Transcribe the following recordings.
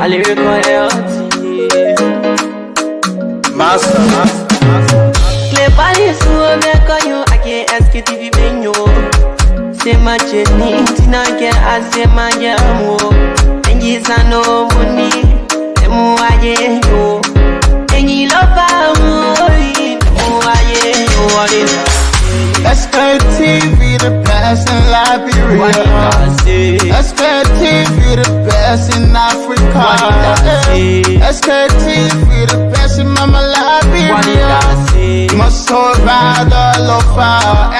I lyrical royalty. Master. Play police who make you. I can't ask it if you been you. Say my journey, Tina can ask say my jamo. And yes I know money. Emu aye yo. And you love me. Emu aye yo. Sktv, the best in Liberia. Sktv, the best in Africa. Sktv, the best in Mama Liberia. Must hold by the lofa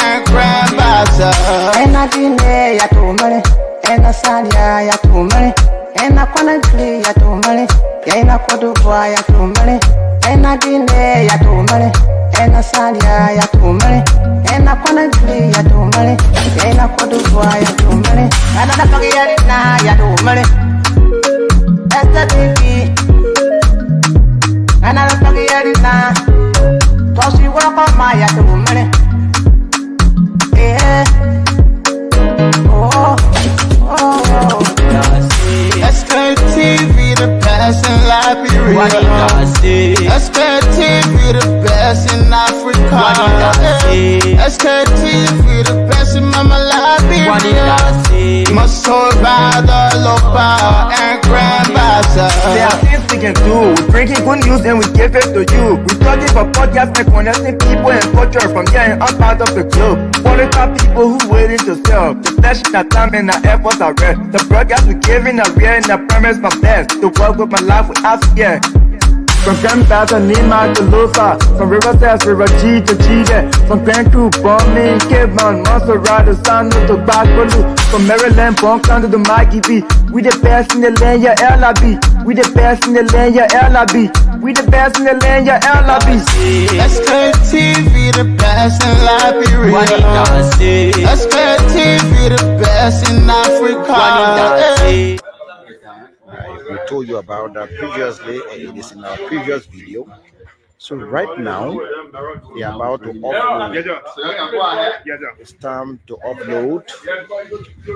and grandbaza. And I didn't ya to money, and I said ya to money, and I can't play ya to money, and I could do ya to money, and I didn't ya to money, and I said ya to money. And I can't play ya to money, and I could do ya to money. And I don't get it now, ya to money. That's the baby. And I don't get it now. Cause you walk on my ya to money. Yeah. Oh. Sktv, the best in Liberia. Sktv, the best in Africa. Sktv, the best in Mama Liberia. Must hold by the lofa and grandbaza. There are things we can do. We bringing good news and we give it to you. We talking for podcasts and connecting people and culture from here and out part of the globe. Qualified people who waiting to serve. The flesh, the time and the efforts are rare. The broadcast we giving are real and the promise my best. To work with my life without fear. From Grandfather Nima to Lufa, from Riverside, River G to Chile, from Grand Crew, Bombing, Cape Mount, Montserrat, San to Backwater, from Maryland, Bonk to the Mikey B. We the best in the land, yeah, LIB. We the best in the land, yeah, LIB. We the best in the land, yeah, LIB. Sktv, the best in Liberia. Sktv, the best in Africa. We told you about that previously, and it is in our previous video. So right now, we are about to upload. It's time to upload.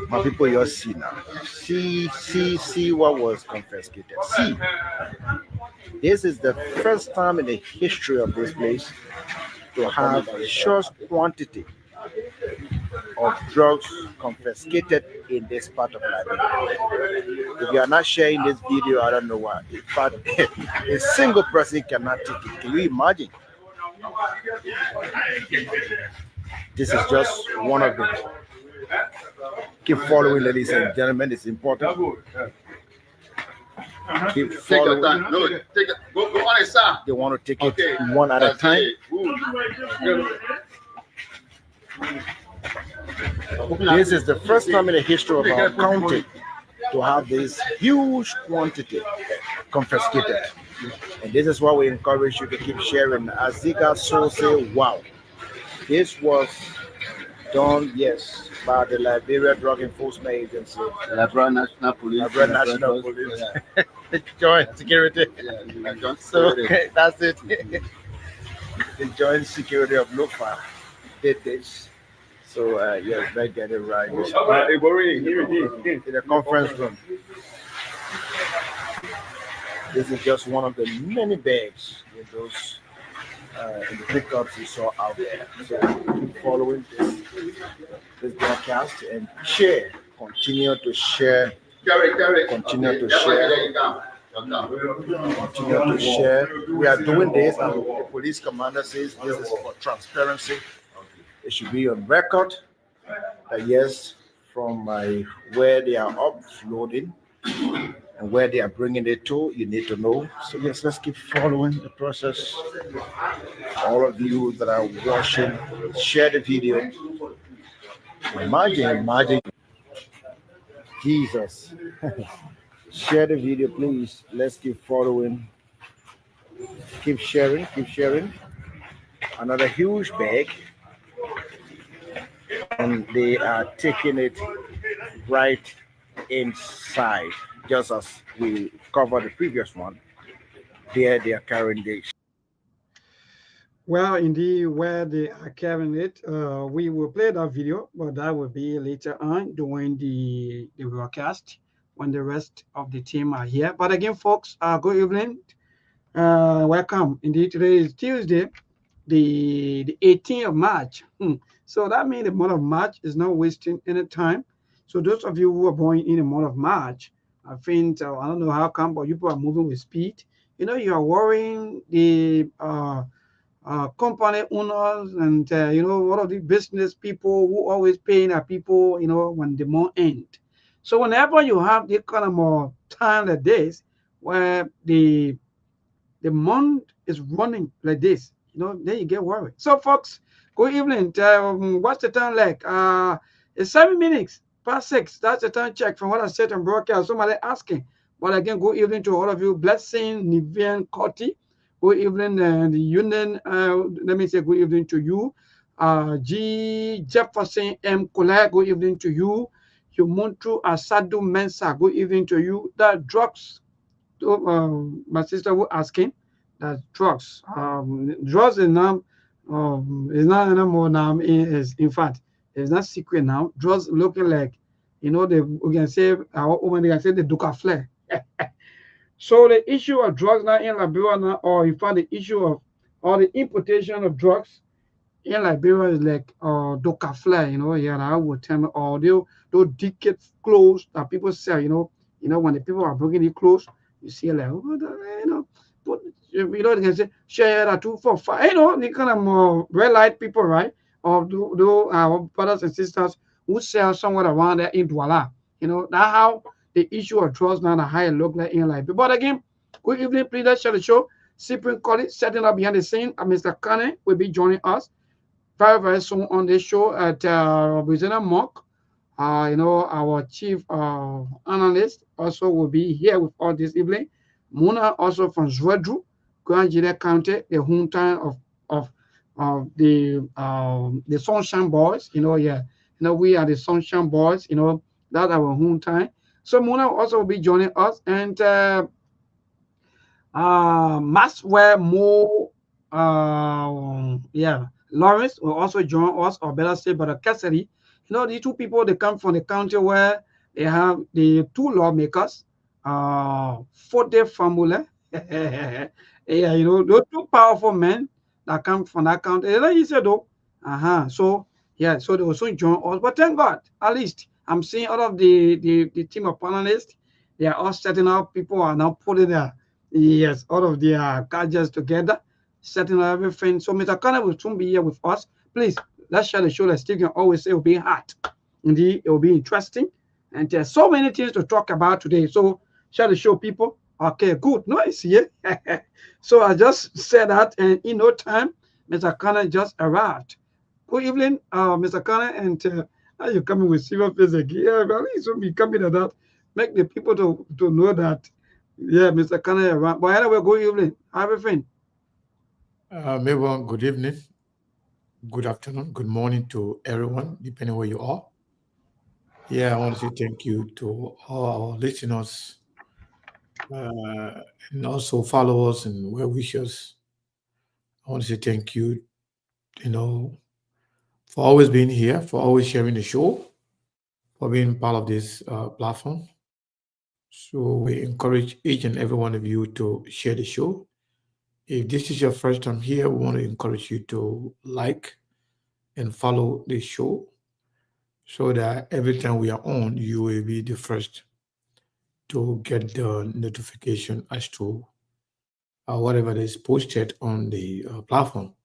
My people, you see now. See what was confiscated. See, this is the first time in the history of this place to have a short quantity of drugs confiscated in this part of Liberia. If you are not sharing this video, I don't know why. In fact, a single person cannot take it. Can you imagine? This is just one of them. Keep following, ladies and gentlemen. It's important. Keep following. No, take it. Go on inside. They want to take it one at a time. This is the first time in the history of our county to have this huge quantity confiscated. And this is why we encourage you to keep sharing. Aziga so say, wow. This was done, yes, by the Liberia Drug Enforcement Agency. Liberia National Police. Liberia National Police. Yeah. The Joint Security. Yeah, Joint So Security. that's it. The Joint Security of Lufa did this. So yes, they get it right. In the conference room. This is just one of the many bags with those in the pickups you saw out there. So keep following this broadcast and share. Continue to share. Continue to share. Continue to share. We are doing this, and the police commander says this is for transparency. It should be on record that yes, from where they are uploading and where they are bringing it to, you need to know. So yes, let's keep following the process. All of you that are watching, share the video. Imagine, Jesus. Share the video, please. Let's keep following. Keep sharing. Another huge bag. And they are taking it right inside, just as we covered the previous one. There they are carrying this. Well, indeed, where they are carrying it, we will play that video, but that will be later on during the broadcast. when the rest of the team are here. But again, folks, good evening. Welcome. Indeed, today is Tuesday, the 18th of March. So that means the month of March is not wasting any time. So those of you who are born in the month of March, I think I don't know how come, but you people are moving with speed. You are worrying the company owners and one of the business people who always paying our people when the month end. So whenever you have this kind of more time like this, where the month is running like this, then you get worried. So folks, good evening. What's the time like? It's 7 minutes past 6. That's the time check from what I said on broadcast. Somebody asking. But again, good evening to all of you. Blessing, Nivian, Coty. Good evening, the union. Let me say good evening to you. G. Jefferson M. Kule, good evening to you. Yumuntu Asadu Mensa, good evening to you. That drugs, my sister was asking that drugs. Drugs is now is not anymore now. Is in fact it's not secret now. Drugs looking like we can say our woman they can say the Duca flare. So the issue of drugs now in Liberia now, or in fact the issue of or the importation of drugs in Liberia is like Duca flare. Yeah, I would tell me or those decade clothes that people sell. When the people are breaking the clothes, you see like but they can say share that 245. The kind of red light people, right? Or do our brothers and sisters who sell somewhere around there in Douala. That's how the issue of drugs now the high look like in Liberia. But again, good evening, please let's share the show. Cyprian College setting up behind the scene, and Mr. Kane will be joining us very, very soon on this show at Representative Mark. Our chief analyst also will be here with us this evening. Muna also from Zwedru, Grand County, the hometown of the Sunshine Boys. We are the Sunshine Boys. That's our hometown. So Muna also will be joining us, and Maxwell Mo, Lawrence will also join us, or better say, Brother Cassidy. The two people, they come from the county where they have the two lawmakers, Forte Famula. Those two powerful men that come from that county. It's not easy though. So they will soon join us. But thank God, at least I'm seeing all of the team of panelists. They are all setting up. People are now putting all of their gadgets together, setting up everything. So Mr. Connor will soon be here with us. Please, let's share the show. Like Steve can always say, it will be hot. Indeed, it will be interesting. And there's so many things to talk about today. So share the show, people. Okay, good. Nice here. So I just said that, and in no time, Mr. Connor just arrived. Good evening, Mr. Connor, and are you coming with silver face again? Yeah, well, he's going to be coming at that. Make the people to know that, yeah, Mr. Connor arrived. But anyway, good evening. How everything? Everyone, good evening, good afternoon, good morning to everyone, depending where you are. Yeah, I want to say thank you to all our listeners and also followers and well wishers. I want to say thank you, for always being here, for always sharing the show, for being part of this platform. So we encourage each and every one of you to share the show. If this is your first time here, we want to encourage you to like and follow the show so that every time we are on, you will be the first to get the notification as to whatever is posted on the platform.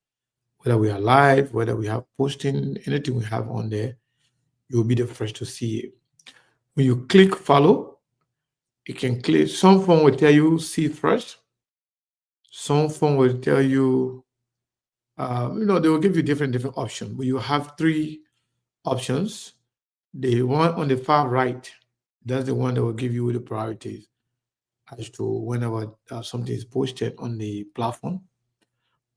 Whether we are live, whether we have posting, anything we have on there, you will be the first to see it. When you click follow, you can click, some phone will tell you see first. Some phone will tell you, they will give you different options. But you have three options. The one on the far right, that's the one that will give you the priorities as to whenever something is posted on the platform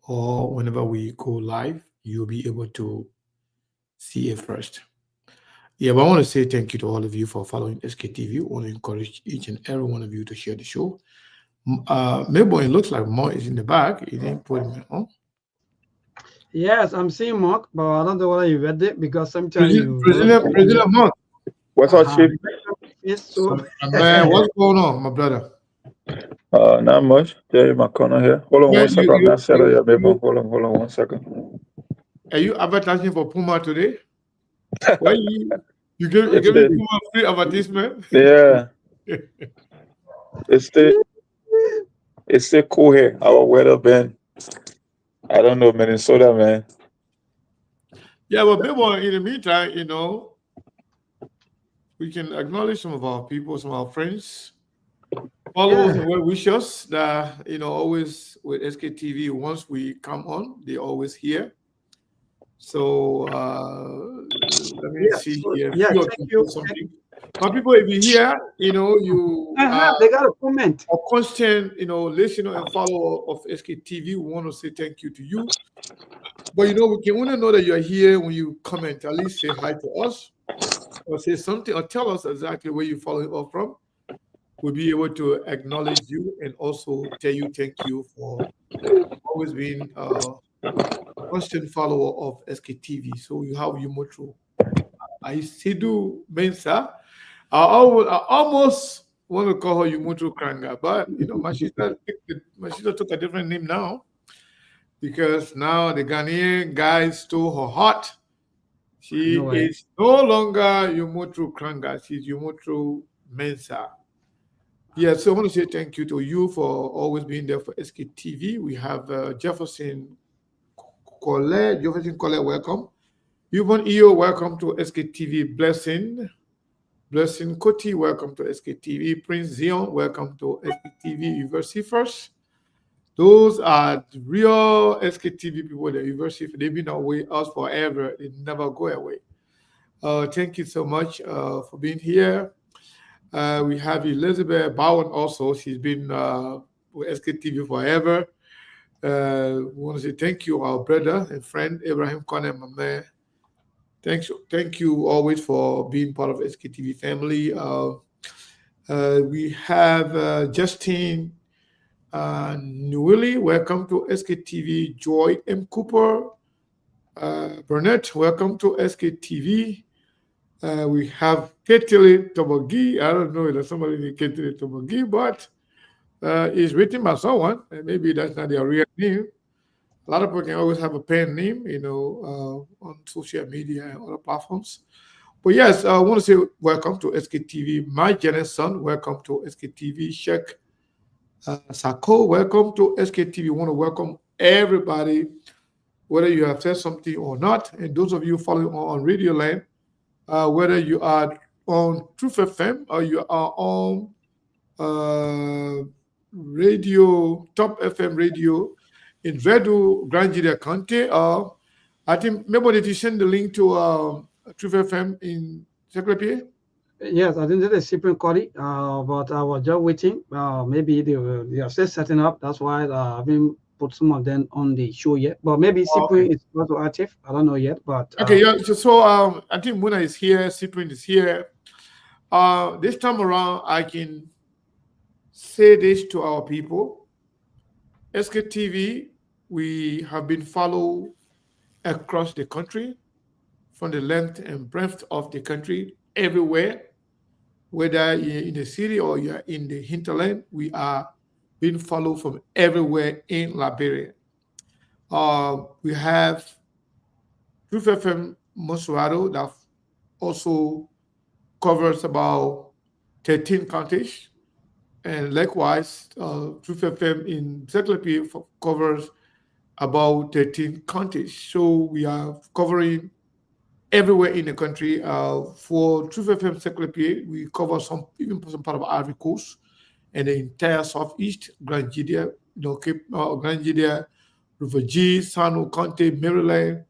or whenever we go live, you'll be able to see it first. Yeah, but I want to say thank you to all of you for following SKTV. I want to encourage each and every one of you to share the show. Maybe it looks like Mo is in the back. He didn't put him on. Yes, I'm seeing Mark, but I don't know whether you read it because sometimes President Mark. What's up, Chief? Yes, so Man, what's going on, my brother? Not much. Jerry McConnell here. Hold on Man, one second. I'm not set up yet, baby. Hold on 1 second. are you advertising for Puma today? Why you give It's me the, Puma free advertisement? yeah, it's still cool here. Our weather been, I don't know, Minnesota, man. Yeah, but maybe in the meantime, we can acknowledge some of our people, some of our friends, followers, and well wishers that always with SKTV. Once we come on, they always here. So let me see here. Thank you. Something. But people, if you hear, you they got a comment. A constant, listener and follower of SKTV. We want to say thank you to you. But we can only know that you are here when you comment. At least say hi to us, or say something, or tell us exactly where you're following up from. We'll be able to acknowledge you and also tell you thank you for always being a constant follower of SKTV. So you have you motto. I Sidu Mensa. I almost want to call her Yumutu Kranga, but Mashita took a different name now because now the Ghanaian guy stole her heart. She is no longer Yumutu Kranga, she's Yumutu Mensa. Yeah, so I want to say thank you to you for always being there for SKTV. We have Jefferson Colette, welcome. Yvonne EO, welcome to SKTV. Blessing Koti, welcome to SKTV. Prince Zion, welcome to SKTV. University first. Those are the real SKTV people, the University. They've been away us forever. They never go away. Thank you so much for being here. We have Elizabeth Bowen also. She's been with SKTV forever. We want to say thank you, our brother and friend, Abraham Kone, my man. Thank you always for being part of SKTV family. We have Justin Newilly, welcome to SKTV. Joy M. Cooper, Burnett, welcome to SKTV. We have Ketile Tomogi. I don't know if there's somebody named Ketile Tomogi, but it's written by someone, and maybe that's not their real name. A lot of people can always have a pen name, on social media and other platforms. But yes, I want to say welcome to SKTV. My generous son, welcome to SKTV. Sheikh Sako, welcome to SKTV. Want to welcome everybody, whether you have said something or not. And those of you following on Radio Land, whether you are on Truth FM or you are on radio, Top FM radio, in Vedu, Grand Judea County. I think maybe did you send the link to Truth FM in Secretary? Yes, I think it's shipping Cody, but I was just waiting. Maybe they are still setting up. That's why I haven't put some of them on the show yet. But maybe Cyprian is also active. I don't know yet. But okay, yeah. So I think Muna is here. Cyprian is here. This time around, I can say this to our people. SKTV, we have been followed across the country, from the length and breadth of the country, everywhere. Whether you're in the city or you're in the hinterland, we are being followed from everywhere in Liberia. We have Truth FM Monserrado that also covers about 13 counties. And likewise, Truth FM in Secretary covers about 13 counties. So we are covering everywhere in the country. For Truth FM Secretary, we cover some part of Ivory Coast and the entire Southeast, Grand Judea, Grand Judea, River G, Sano County, Maryland,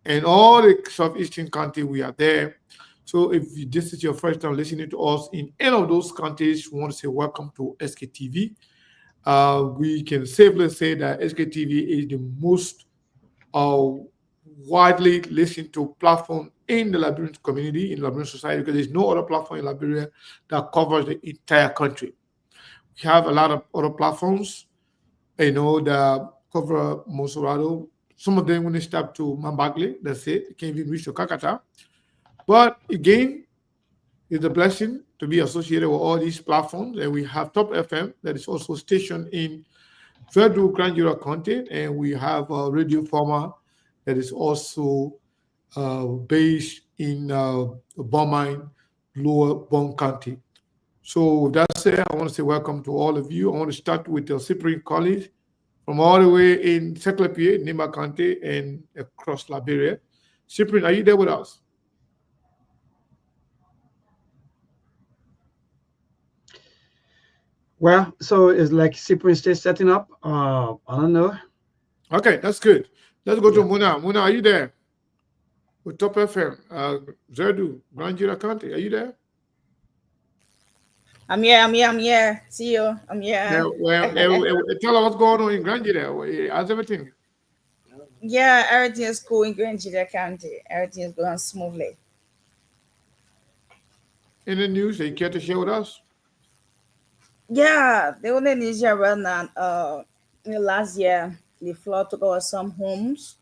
and all the Southeastern county, we are there. So if this is your first time listening to us in any of those countries, we want to say welcome to SKTV. We can safely say that SKTV is the most widely listened to platform in the Liberian community, in Liberian society, because there's no other platform in Liberia that covers the entire country. We have a lot of other platforms, that cover Monserrado. Some of them when they stop to Mambagli, that's it. They can't even reach to Kakata. But again, it's a blessing to be associated with all these platforms. And we have Top FM that is also stationed in Federal Grand Jura County, and we have Radio Forma that is also based in Beaumont, Lower Bon County. So with that said, I want to say welcome to all of you. I want to start with the Cyprian colleagues from all the way in Sktv-Lib, Nima County, and across Liberia. Cyprian, are you there with us? Well, so it's like Cyprian State setting up. I don't know. Okay, that's good. Let's go to Muna. Muna, are you there? With Top FM, Zerdu, Grand Jura County, are you there? I'm here. See you. I'm here. Yeah, well, tell us what's going on in Grand Jura. How's everything? Yeah, everything is cool in Grand Jura County. Everything is going smoothly. In the news that you care to share with us? Yeah, the only news here right now, last year, the flood took over some homes,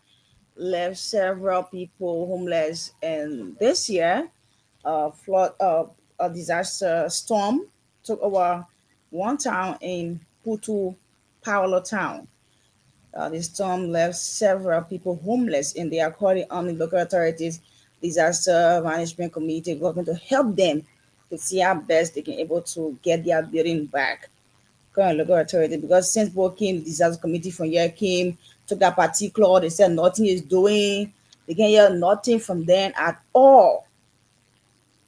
left several people homeless, and this year, flood, a disaster storm took over one town in Putu, Paulo town. The storm left several people homeless, and they are calling on the local authorities, disaster management committee, government to help them to see how best they can able to get their building back. Current local authority, because since both came, the disaster committee from here came, took that particular, they said nothing is doing. They can hear nothing from them at all.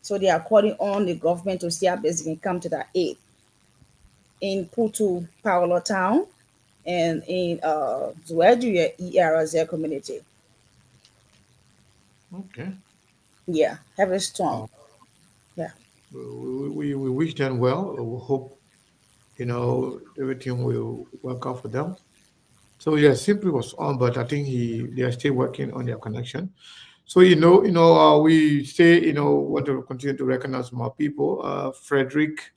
So they are calling on the government to see how best they can come to that aid. In Putu, Paulo town, and in Zuedu, ERZ community. Okay. Yeah, heavy storm. Yeah. We wish them well. We hope, everything will work out for them. So yeah, Simply was on, but I think they are still working on their connection. So we say want to continue to recognize more people. Frederick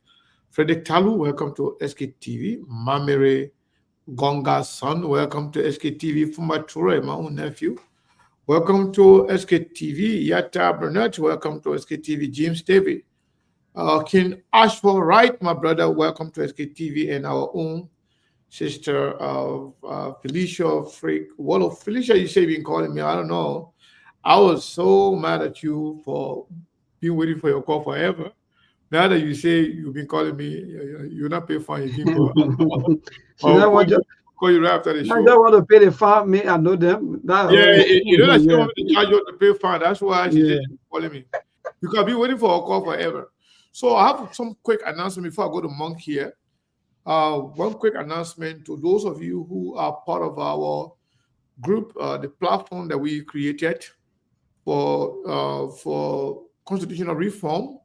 Talu, welcome to Sktv. Mamere Gonga's son, welcome to Sktv. Fuma Ture, my own nephew, welcome to Sktv. Yata Burnett, welcome to Sktv. James David. King Ashford Wright, my brother, welcome to Sktv, and our own sister Felicia Freak. What Felicia, you say you've been calling me? I don't know. I was so mad at you for being waiting for your call forever. Now that you say you've been calling me, you're not paying fine. Call you right after the show. I don't want to pay the fine. Me, I know them. You know that she want me to charge you to pay fine. That's why she said she's calling me. Because I've been waiting for a call forever. So I have some quick announcement before I go to Monk here. One quick announcement to those of you who are part of our group, the platform that we created for constitutional reform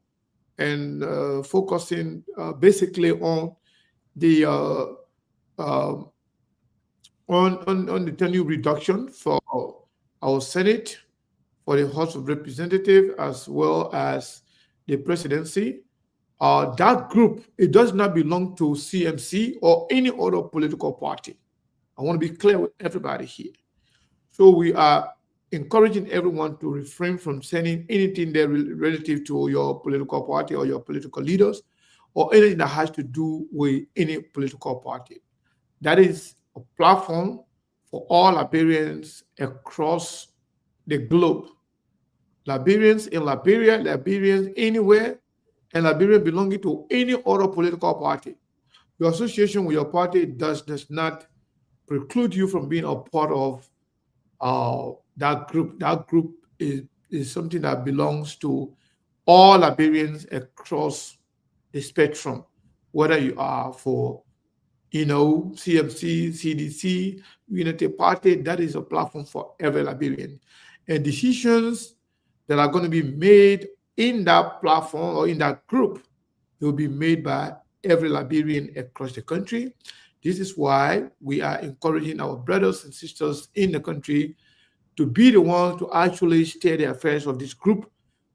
and focusing basically on the on the tenure reduction for our Senate, for the House of Representatives, as well as the presidency. That group, it does not belong to CMC or any other political party. I want to be clear with everybody here. So we are encouraging everyone to refrain from sending anything there relative to your political party or your political leaders or anything that has to do with any political party. That is a platform for all Liberians across the globe. Liberians in Liberia, Liberians anywhere, and Liberians belonging to any other political party. Your association with your party does not preclude you from being a part of that group. That group is something that belongs to all Liberians across the spectrum, whether you are for CMC, CDC, Unity Party. That is a platform for every Liberian. And decisions that are going to be made in that platform or in that group will be made by every Liberian across the country. This is why we are encouraging our brothers and sisters in the country to be the ones to actually steer the affairs of this group,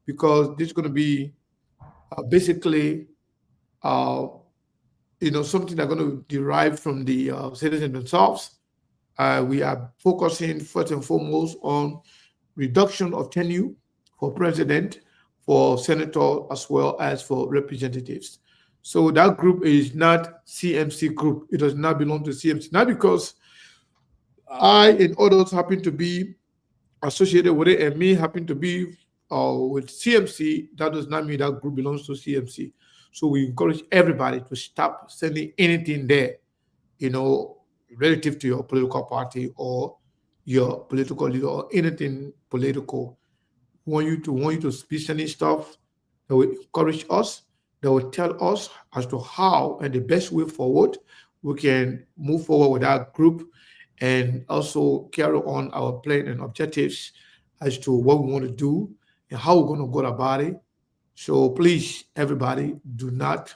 because this is going to be basically something that's going to derive from the citizens themselves. We are focusing first and foremost on reduction of tenure for president, for senator as well as for representatives. So that group is not CMC group. It does not belong to CMC. Not because I and others happen to be associated with it and me happen to be with CMC, that does not mean that group belongs to CMC. So we encourage everybody to stop sending anything there, relative to your political party or your political leader or anything political. Want you to be sending stuff that will encourage us, that will tell us as to how and the best way forward we can move forward with our group and also carry on our plan and objectives as to what we want to do and how we're going to go about it. So please, everybody, do not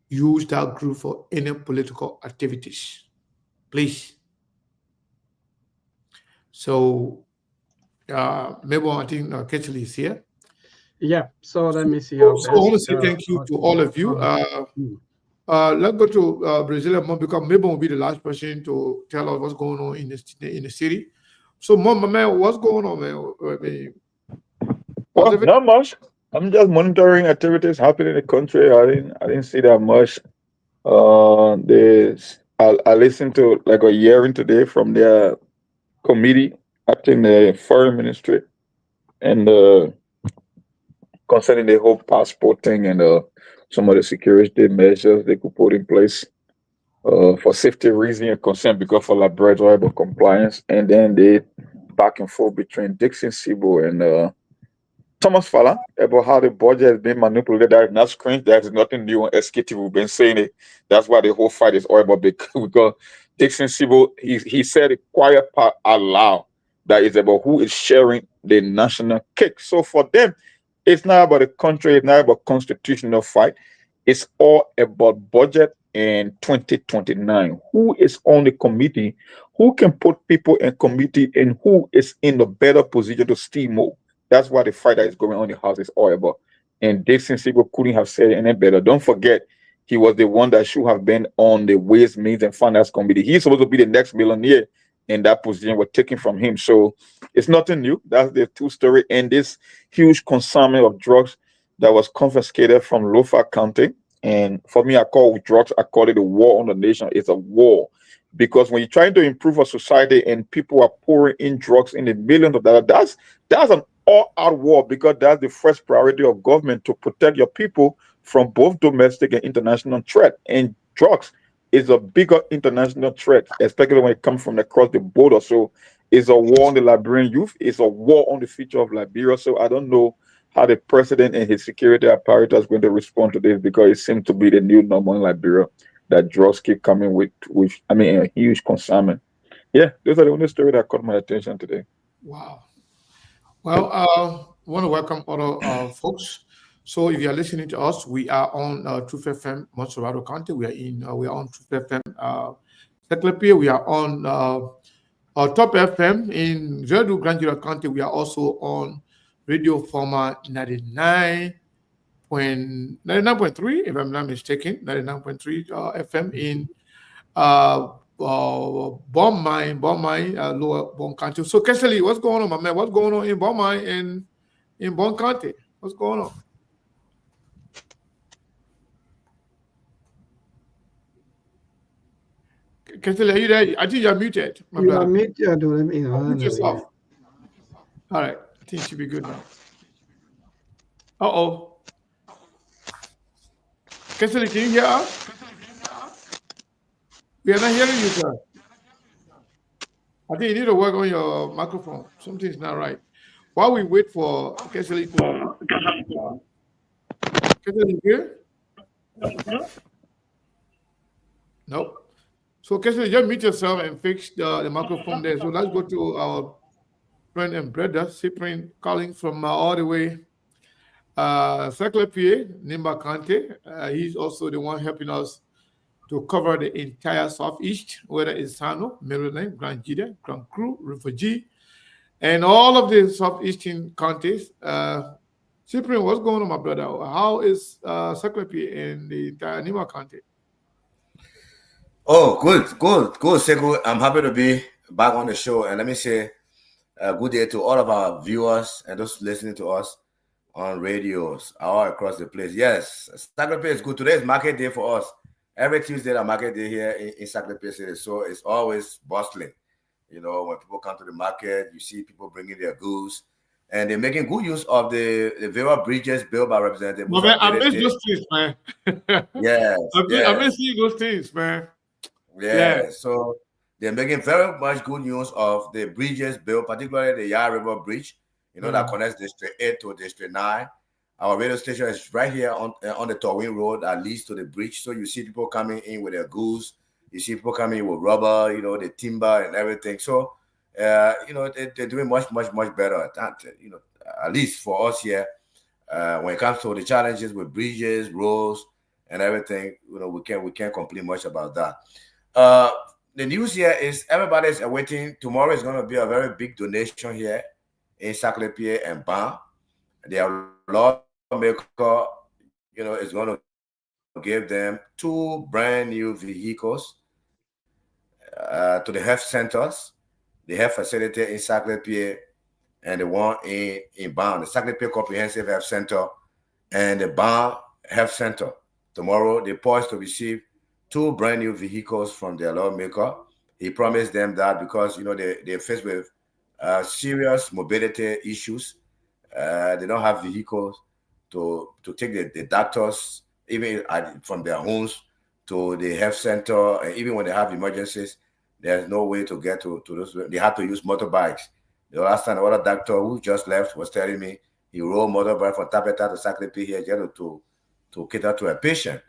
use that group for any political activities. Please. So, maybe I think Ketchley is here. Yeah, so let me see. So I want to say thank you to all of you. Let's go to Brazilian Mom, because maybe will be the last person to tell us what's going on in the city. So, Mom, my man, what's going on, man? Well, not much. I'm just monitoring activities happening in the country. I didn't see that much. I listened to like a hearing today from their committee acting the foreign ministry and concerning the whole passport thing and some of the security measures they could put in place for safety reasons and concern because for laboratory compliance, and then they back and forth between Dixon Sibo and Thomas Fallon about how the budget has been manipulated. That is not strange. There is nothing new on Sktv. We've been saying it. That's why the whole fight is all about because Dixon Sibo, he said the quiet part out loud that is about who is sharing the national cake. So for them, it's not about the country, it's not about constitutional fight. It's all about budget in 2029. Who is on the committee? Who can put people in committee and who is in the better position to steamroll? That's why the fight that is going on in the House is all about. And Dixon Sibo couldn't have said it any better. Don't forget, he was the one that should have been on the Ways, Means, and Finance Committee. He's supposed to be the next millionaire, and that position was taken from him. So it's nothing new. That's the true story. And this huge consignment of drugs that was confiscated from Lofa County. And for me, I call drugs, I call it a war on the nation. It's a war. Because when you're trying to improve a society and people are pouring in drugs in the millions of dollars, that's an all-out war, because that's the first priority of government, to protect your people from both domestic and international threat. And drugs is a bigger international threat, especially when it comes from across the border. So it's a war on the Liberian youth. It's a war on the future of Liberia. So I don't know how the president and his security apparatus is going to respond to this, because it seems to be the new normal in Liberia that drugs keep coming with a huge consignment. Yeah, those are the only stories that caught my attention today. Wow. Well, I want to welcome other folks. So if you are listening to us, we are on Truth FM, Montserrat County. We are on Truth FM, Sktv-Lib. We are on Top FM in Zedu, Grand Jura County. We are also on Radio Forma 99.3, if I'm not mistaken, 99.3 FM in Bon Mine, Lower Bon County. So, Kesely, what's going on, my man? What's going on in Bon Mine and in Bon County? What's going on? Kesely, are you there? I think you're muted. You are muted. Mute yourself. All right. I think it should be good now. Uh-oh. Kesely, can you hear us? We are not hearing you, sir. I think you need to work on your microphone. Something's not right. While we wait for Kesely to... Kesely here? Nope. So, Kesely, just mute yourself and fix the microphone there. So let's go to our friend and brother, Cyprian, calling from all the way Sktv-Lib, Nimba County. He's also the one helping us to cover the entire Southeast, whether it's Sano, Maryland, Grand Jida, Grand Cru, Refugee, and all of the Southeastern counties. Cyprian, what's going on, my brother? How is Sktv-Lib in the entire Nimba County? Oh, good, Sekou. I'm happy to be back on the show. And let me say good day to all of our viewers and those listening to us. on radios all across the place. Yes, Sktv-Lib is good. Today is market day for us. Every Tuesday, the market day here in Sktv City. So it's always bustling. You know, when people come to the market, you see people bringing their goods, and they're making good use of the various bridges built by Representative My man, I miss Musa. those things, man. Yes, I miss yes, seeing those things, man. Yeah. yes. So they're making very much good use of the bridges built, particularly the Yah River Bridge, you know, that connects District 8 to District 9. Our radio station is right here on the Towing Road that leads to the bridge. So you see people coming in with their goods. You see people coming in with rubber, you know, the timber and everything. So, you know, they're doing much, much, much better at that, you know, at least for us here. When it comes to the challenges with bridges, roads, and everything, you know, we can't complain much about that. The news here is everybody's awaiting. Tomorrow is going to be a very big donation here in Sktv and Ban. Their lawmaker, you know, is going to give them 2 brand new vehicles to the health centers, the health facility in Sktv and the one in Ban, the Sktv Comprehensive Health Center and the Ban Health Center. Tomorrow, they're poised to receive 2 brand new vehicles from their lawmaker. He promised them that because, you know, they're faced with serious mobility issues. They don't have vehicles to take the doctors, even from their homes to the health center. And even when they have emergencies, there's no way to get to those. They have to use motorbikes. The last time, another doctor who just left was telling me he rode motorbike from Tapeta to Sktv here just to cater to a patient.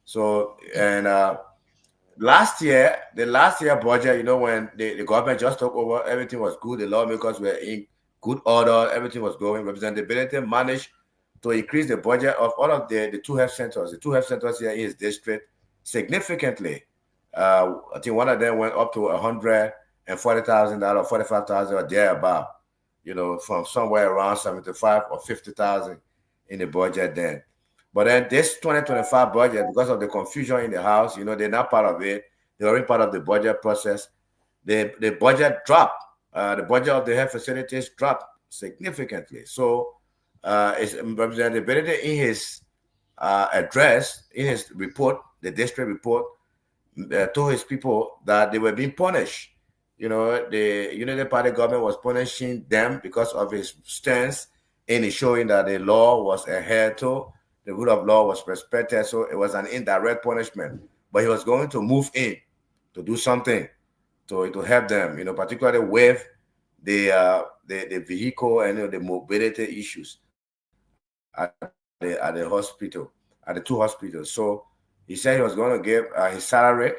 So, and the last year budget, you know, when the government just took over, everything was good. The lawmakers were in good order. Everything was going. Representability managed to increase the budget of all of the 2 health centers. The 2 health centers here in his district significantly. I think one of them went up to $140,000, $45,000 or thereabout. You know, from somewhere around 75 or 50,000 in the budget then. But then this 2025 budget, because of the confusion in the House, you know, they're not part of it. They're already part of the budget process. The budget dropped. The budget of the health facilities dropped significantly. So it's representability in his address, in his report, the district report, told his people that they were being punished. You know, the United Party government was punishing them because of his stance in showing that the law was adhered to, the rule of law was respected. So it was an indirect punishment. But he was going to move in to do something to help them, you know, particularly with the vehicle and, you know, the mobility issues at the hospital, at the 2 hospitals. So he said he was going to give his salary,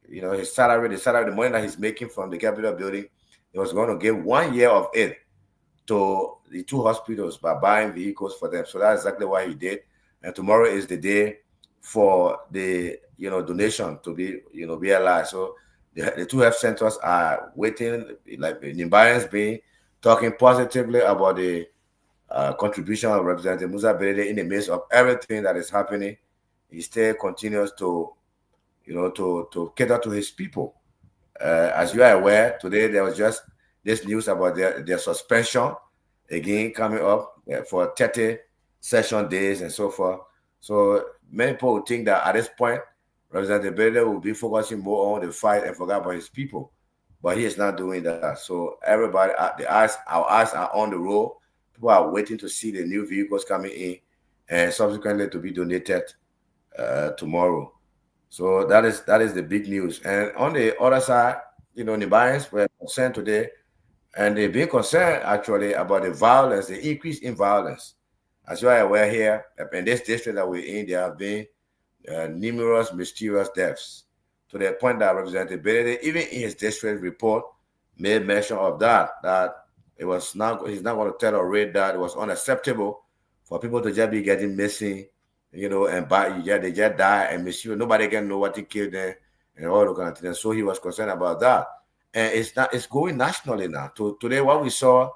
you know, the money that he's making from the Capitol building, he was going to give 1 year of it to the 2 hospitals by buying vehicles for them. So that's exactly what he did. And tomorrow is the day for the, you know, donation to be, you know, realized. So the 2 health centers are waiting, like Nimbayans being talking positively about the contribution of Representative Musa Belede in the midst of everything that is happening. He still continues to, you know, to cater to his people. As you are aware, today there was just this news about their suspension again coming up for 30 session days and so forth. So many people would think that at this point, Representative Belede will be focusing more on the fight and forget about his people. But he is not doing that. So everybody, our eyes are on the road. People are waiting to see the new vehicles coming in and subsequently to be donated tomorrow. So that is the big news. And on the other side, you know, the Nigerians were concerned today, and they've been concerned actually about the violence, the increase in violence. As you are aware here, in this district that we're in, there have been numerous mysterious deaths to the point that Representative Belede, even in his district report, made mention of that it was not, he's not going to tell or read that it was unacceptable for people to just be getting missing, you know, and they just die and mysterious. Nobody can know what killed them and all the kind of things. So he was concerned about that. And it's going nationally now. Today, what we saw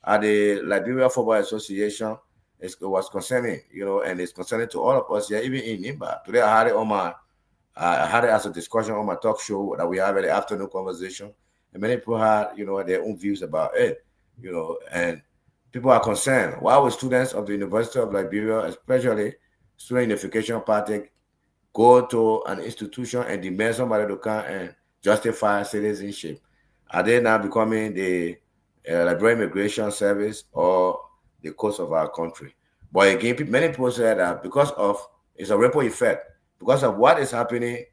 at the Liberia Football Association, it was concerning, you know, and it's concerning to all of us here, even in Nimba. Today, I had it as a discussion on my talk show that we have in the afternoon conversation. And many people had, you know, their own views about it, you know, and people are concerned. Why would students of the University of Liberia, especially Student Unification Party, go to an institution and demand somebody to come and justify citizenship? Are they now becoming the Liberian Immigration Service or the coast of our country? But again, many people say that because of it's a ripple effect, because of what is happening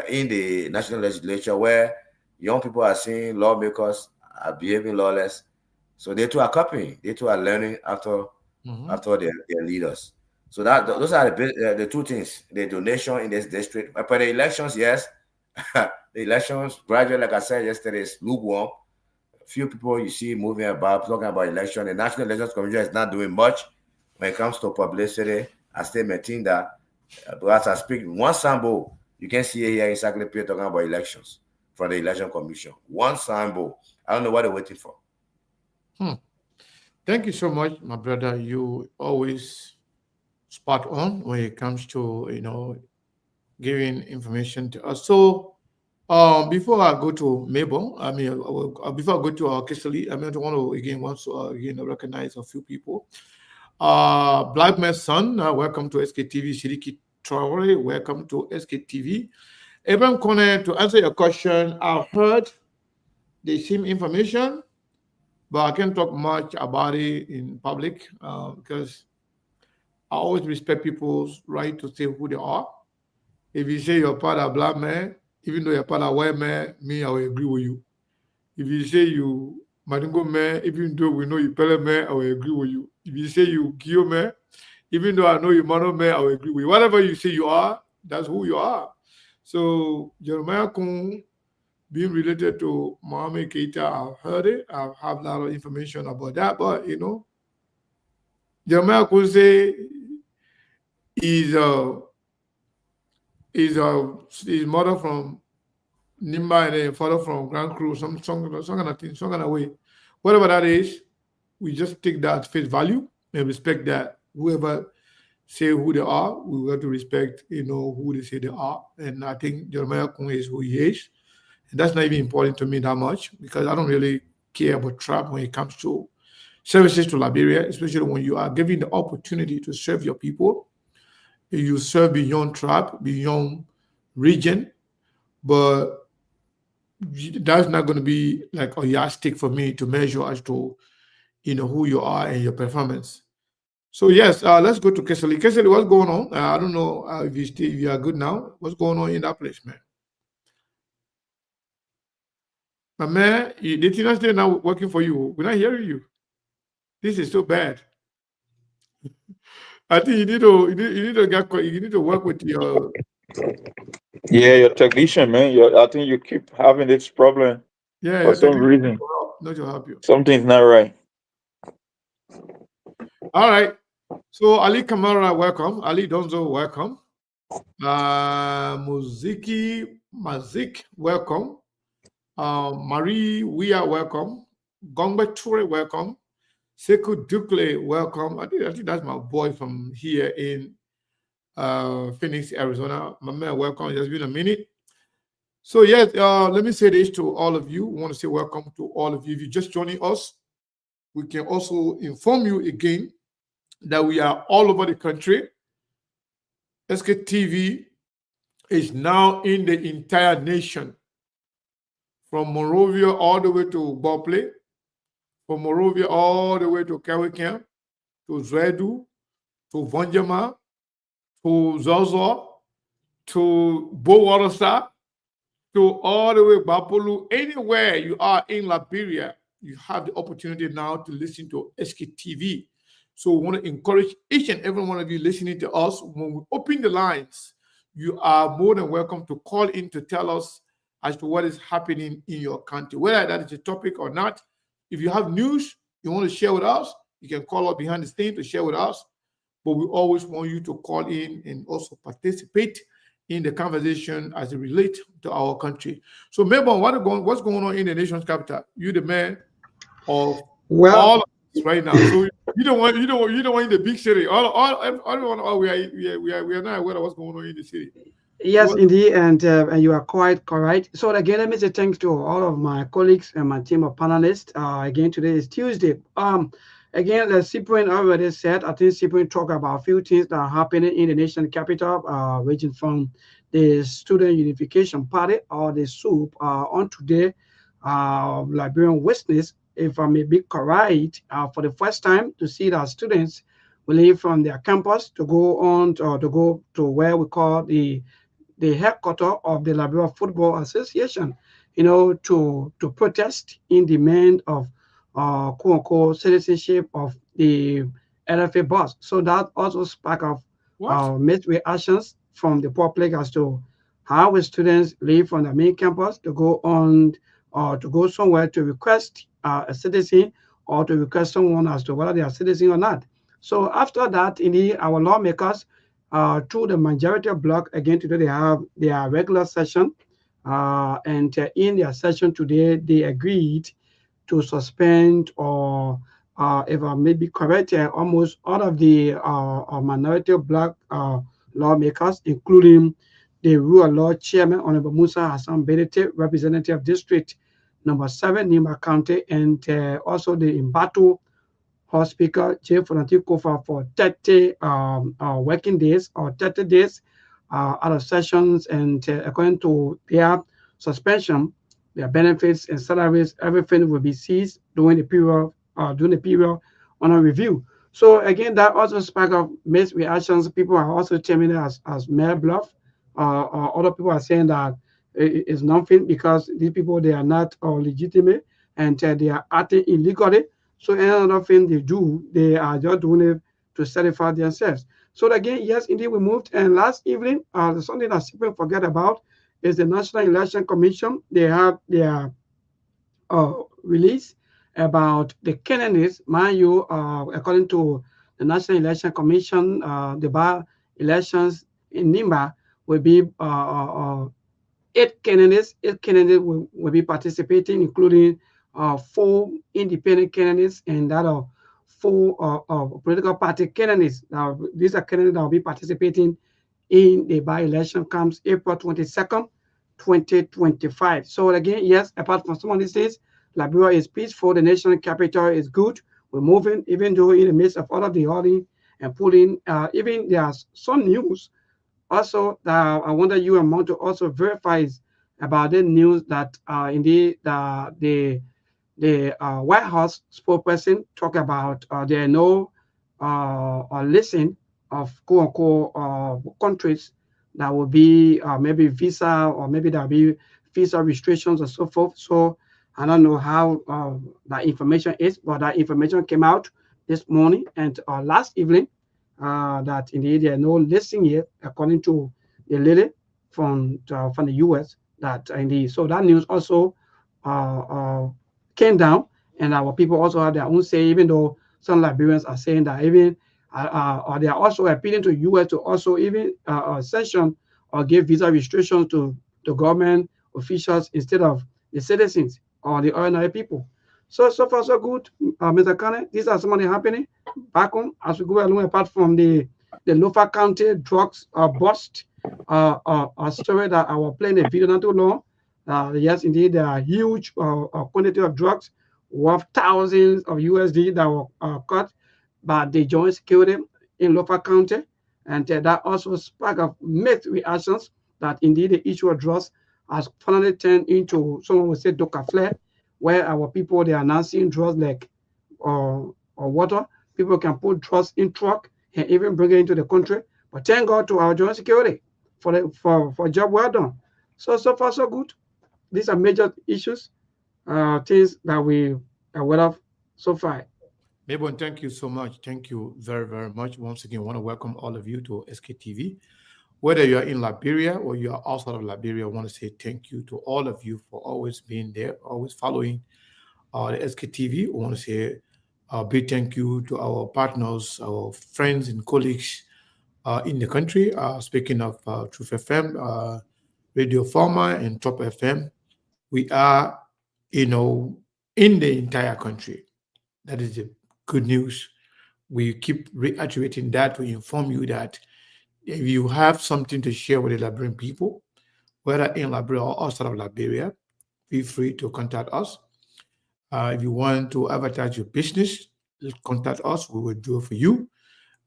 in the national legislature, where young people are seeing lawmakers are behaving lawless, so they too are copying, they too are learning after their leaders. So those are the two things: the donation in this district. But for the elections, yes, the elections gradually, like I said yesterday, is lukewarm. Few people you see moving about talking about election. The National Elections Commission is not doing much when it comes to publicity. I still maintain that. But as I speak, one sample you can see here in Sktv-Lib talking about elections from the Election Commission. One sample. I don't know what they're waiting for. Thank you so much, my brother. You always spot on when it comes to giving information to us. So before I go to Mabel, before I go to Kisali, I want to again recognize a few people. Black Man's Son, welcome to SKTV. Shiriki Traore, welcome to SKTV. Abraham Kone, to answer your question, I've heard the same information, but I can't talk much about it in public because I always respect people's right to say who they are. If you say you're part of Black man, even though you're part of white man, me, I will agree with you. If you say you Madingo man, even though we know you Pele man, I will agree with you. If you say you Gio man, even though I know you Mano man, I will agree with you. Whatever you say you are, that's who you are. So Jeremiah Kun being related to Mohammed Keita, I've heard it. I have a lot of information about that, but Jeremiah Kun say his mother from Nimba and then father from Grand Cru, some kind of way. Whatever that is, we just take that face value and respect that whoever say who they are, we have to respect, who they say they are. And I think Jeremiah Kung is who he is. And that's not even important to me that much because I don't really care about trap when it comes to services to Liberia, especially when you are given the opportunity to serve your people. You serve beyond trap, beyond region, but that's not going to be like a yardstick for me to measure as to who you are and your performance. So yes, let's go to Kesali. Kesali, what's going on? I don't know if you are good now. What's going on in that place, man? My man, the thing is not working for you. We're not hearing you. This is so bad. I think you need to work with your. Yeah, your technician, man. I think you keep having this problem. Yeah, for some reason. Not to help you. Something's not right. All right. So Ali Kamara, welcome. Ali Donzo, welcome. Mazik, welcome. Marie, we are welcome. Gongbe Ture, welcome. Sekou Dukle, welcome. I think that's my boy from here in Phoenix, Arizona. My man, welcome. It's been a minute. So yes, let me say this to all of you. I want to say welcome to all of you. If you're just joining us, we can also inform you again that we are all over the country. Sktv is now in the entire nation, from Monrovia all the way to Bopley, from Monrovia all the way to Kawikamp, to Zwedu, to Vonjama, to Zozo, to Bowatersa, to all the way Bapolu. Anywhere you are in Liberia, you have the opportunity now to listen to Sktv. So we want to encourage each and every one of you listening to us. When we open the lines, you are more than welcome to call in to tell us as to what is happening in your country, whether that is a topic or not. If you have news you want to share with us, you can call us behind the scene to share with us. But we always want you to call in and also participate in the conversation as it relates to our country. So, Melbourne, what's going on in the nation's capital? You're the man of all of this right now. So you don't want in the big city. Everyone, we are not aware of what's going on in the city. Yes, indeed, and you are quite correct. So again, let me say thanks to all of my colleagues and my team of panelists. Again, today is Tuesday. Again, as Cyprian already said, I think Cyprian talked about a few things that are happening in the nation capital, ranging from the Student Unification Party or the SUP on today, Liberian Witness, if I may be correct, for the first time to see that students will leave from their campus to go on to go to where we call the headquarters of the Liberia Football Association, to protest in demand of quote unquote citizenship of the LFA boss. So that also spark of mixed reactions from the public as to how will students leave from the main campus to go on or to go somewhere to request a citizen or to request someone as to whether they are citizen or not. So after that, indeed, our lawmakers through the majority bloc, again, today they have their regular session. And in their session today, they agreed to suspend or, if I may be correct, almost all of the minority black lawmakers, including the Rule of Law Chairman, Honorable Musa Hassan Benete, Representative District number 7, Nima County, and also the Imbato House Speaker J. Fonati Kofa for 30 working days or 30 days out of sessions, and according to their suspension, their benefits and salaries, everything will be seized during the period under review. So again, that also spark of mixed reactions. People are also terming it as mere bluff. Other people are saying that it's nothing because these people, they are not legitimate, and they are acting illegally. So any other thing they do, they are just doing it to satisfy themselves. So again, yes, indeed, we moved. And last evening, something that people forget about is the National Election Commission. They have their release about the candidates. Mind you, according to the National Election Commission, the by elections in Nimba will be 8 candidates. 8 candidates will be participating, including 4 independent candidates and that of 4 political party candidates. Now, these are candidates that will be participating in the by-election comes April 22nd, 2025. So again, yes, apart from some of these things, Liberia is peaceful. The national capital is good. We're moving, even though in the midst of all of the holding and pulling, even there's some news also that I wonder you and Monto also verifies about the news that indeed the White House spokesperson talk about there are no listing of quote unquote countries that will be maybe visa or maybe there'll be visa restrictions or so forth. So I don't know how that information is, but that information came out this morning and last evening that indeed there are no listing yet, according to the lady from the US. That indeed, so that news also came down, and our people also have their own say. Even though some Liberians are saying that even or they are also appealing to US to also even sanction or give visa restrictions to government officials instead of the citizens or the ordinary people. So far so good, Mr. Kane. These are some of the happening back home as we go along. Apart from the Lofa County drugs bust story that I was playing a video not too long. Yes, indeed, there are huge quantity of drugs worth thousands of USD that were caught by the joint security in Lofa County, and that also sparked of mixed reactions that indeed the issue of drugs has finally turned into, someone would say, Doka flare, where our people, they are now seeing drugs like or water. People can put drugs in truck and even bring it into the country. But thank God to our joint security for job well done. So far so good. These are major issues, things that we are aware of so far. Mabon, thank you so much. Thank you very, very much. Once again, I want to welcome all of you to SKTV. Whether you are in Liberia or you are outside of Liberia, I want to say thank you to all of you for always being there, always following the SKTV. I want to say a big thank you to our partners, our friends and colleagues in the country. Speaking of Truth FM, Radio Forma, and Top FM, we are, in the entire country. That is the good news. We keep reiterating that to inform you that if you have something to share with the Liberian people, whether in Liberia or outside of Liberia, feel free to contact us. If you want to advertise your business, contact us. We will do it for you.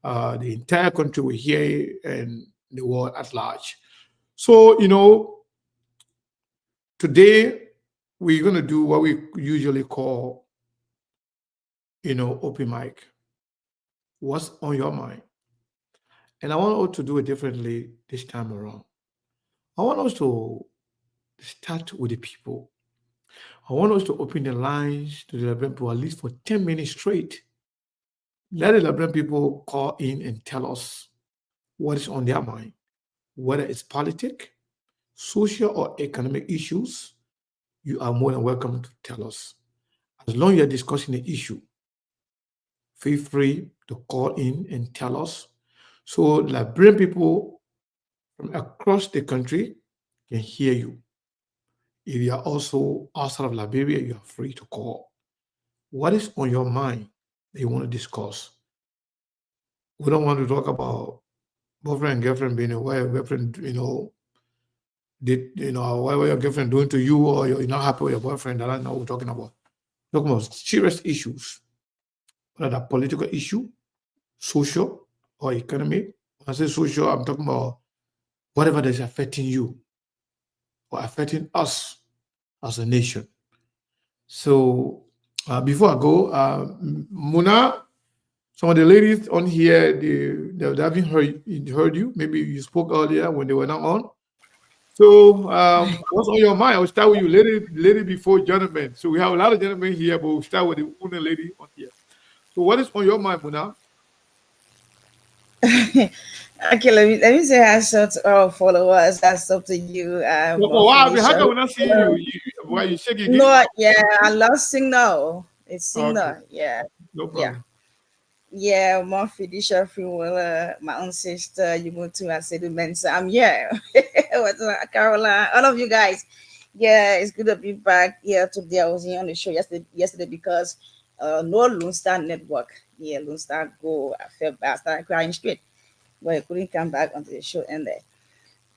The entire country will hear, and the world at large. So, today we're going to do what we usually call, open mic. What's on your mind? And I want us to do it differently this time around. I want us to start with the people. I want us to open the lines to the Liberian people at least for 10 minutes straight. Let the Liberian people call in and tell us what is on their mind, whether it's politics, social or economic issues. You are more than welcome to tell us. As long as you're discussing the issue, feel free to call in and tell us. So Liberian people from across the country can hear you. If you are also outside of Liberia, you are free to call. What is on your mind that you want to discuss? We don't want to talk about boyfriend and girlfriend being away, girlfriend, what your girlfriend doing to you, or you're not happy with your boyfriend. That's not what we're talking about. We're talking about serious issues, whether that political issue, social, or economic. When I say social, I'm talking about whatever that is affecting you or affecting us as a nation. So before I go, Muna, some of the ladies on here, they haven't heard you. Maybe you spoke earlier when they were not on. So what's on your mind? I'll start with you, lady before gentlemen. So we have a lot of gentlemen here, but we'll start with the only lady on here. So what is on your mind, Muna? Okay, let me say hats up to our followers. Hats up to you. Wow, how come we're not seeing you? Why you shaking? No, yeah, I love signal. It's signal. Okay. Yeah. No problem. Yeah, my Felicia Freewell, my own sister, you go to I said the men's. I'm here. Caroline, all of you guys. Yeah, it's good to be back here today. I was here on the show yesterday because no Lone Star Network. Yeah, Lone Star go. I felt bad. I started crying straight. But I couldn't come back onto the show and there.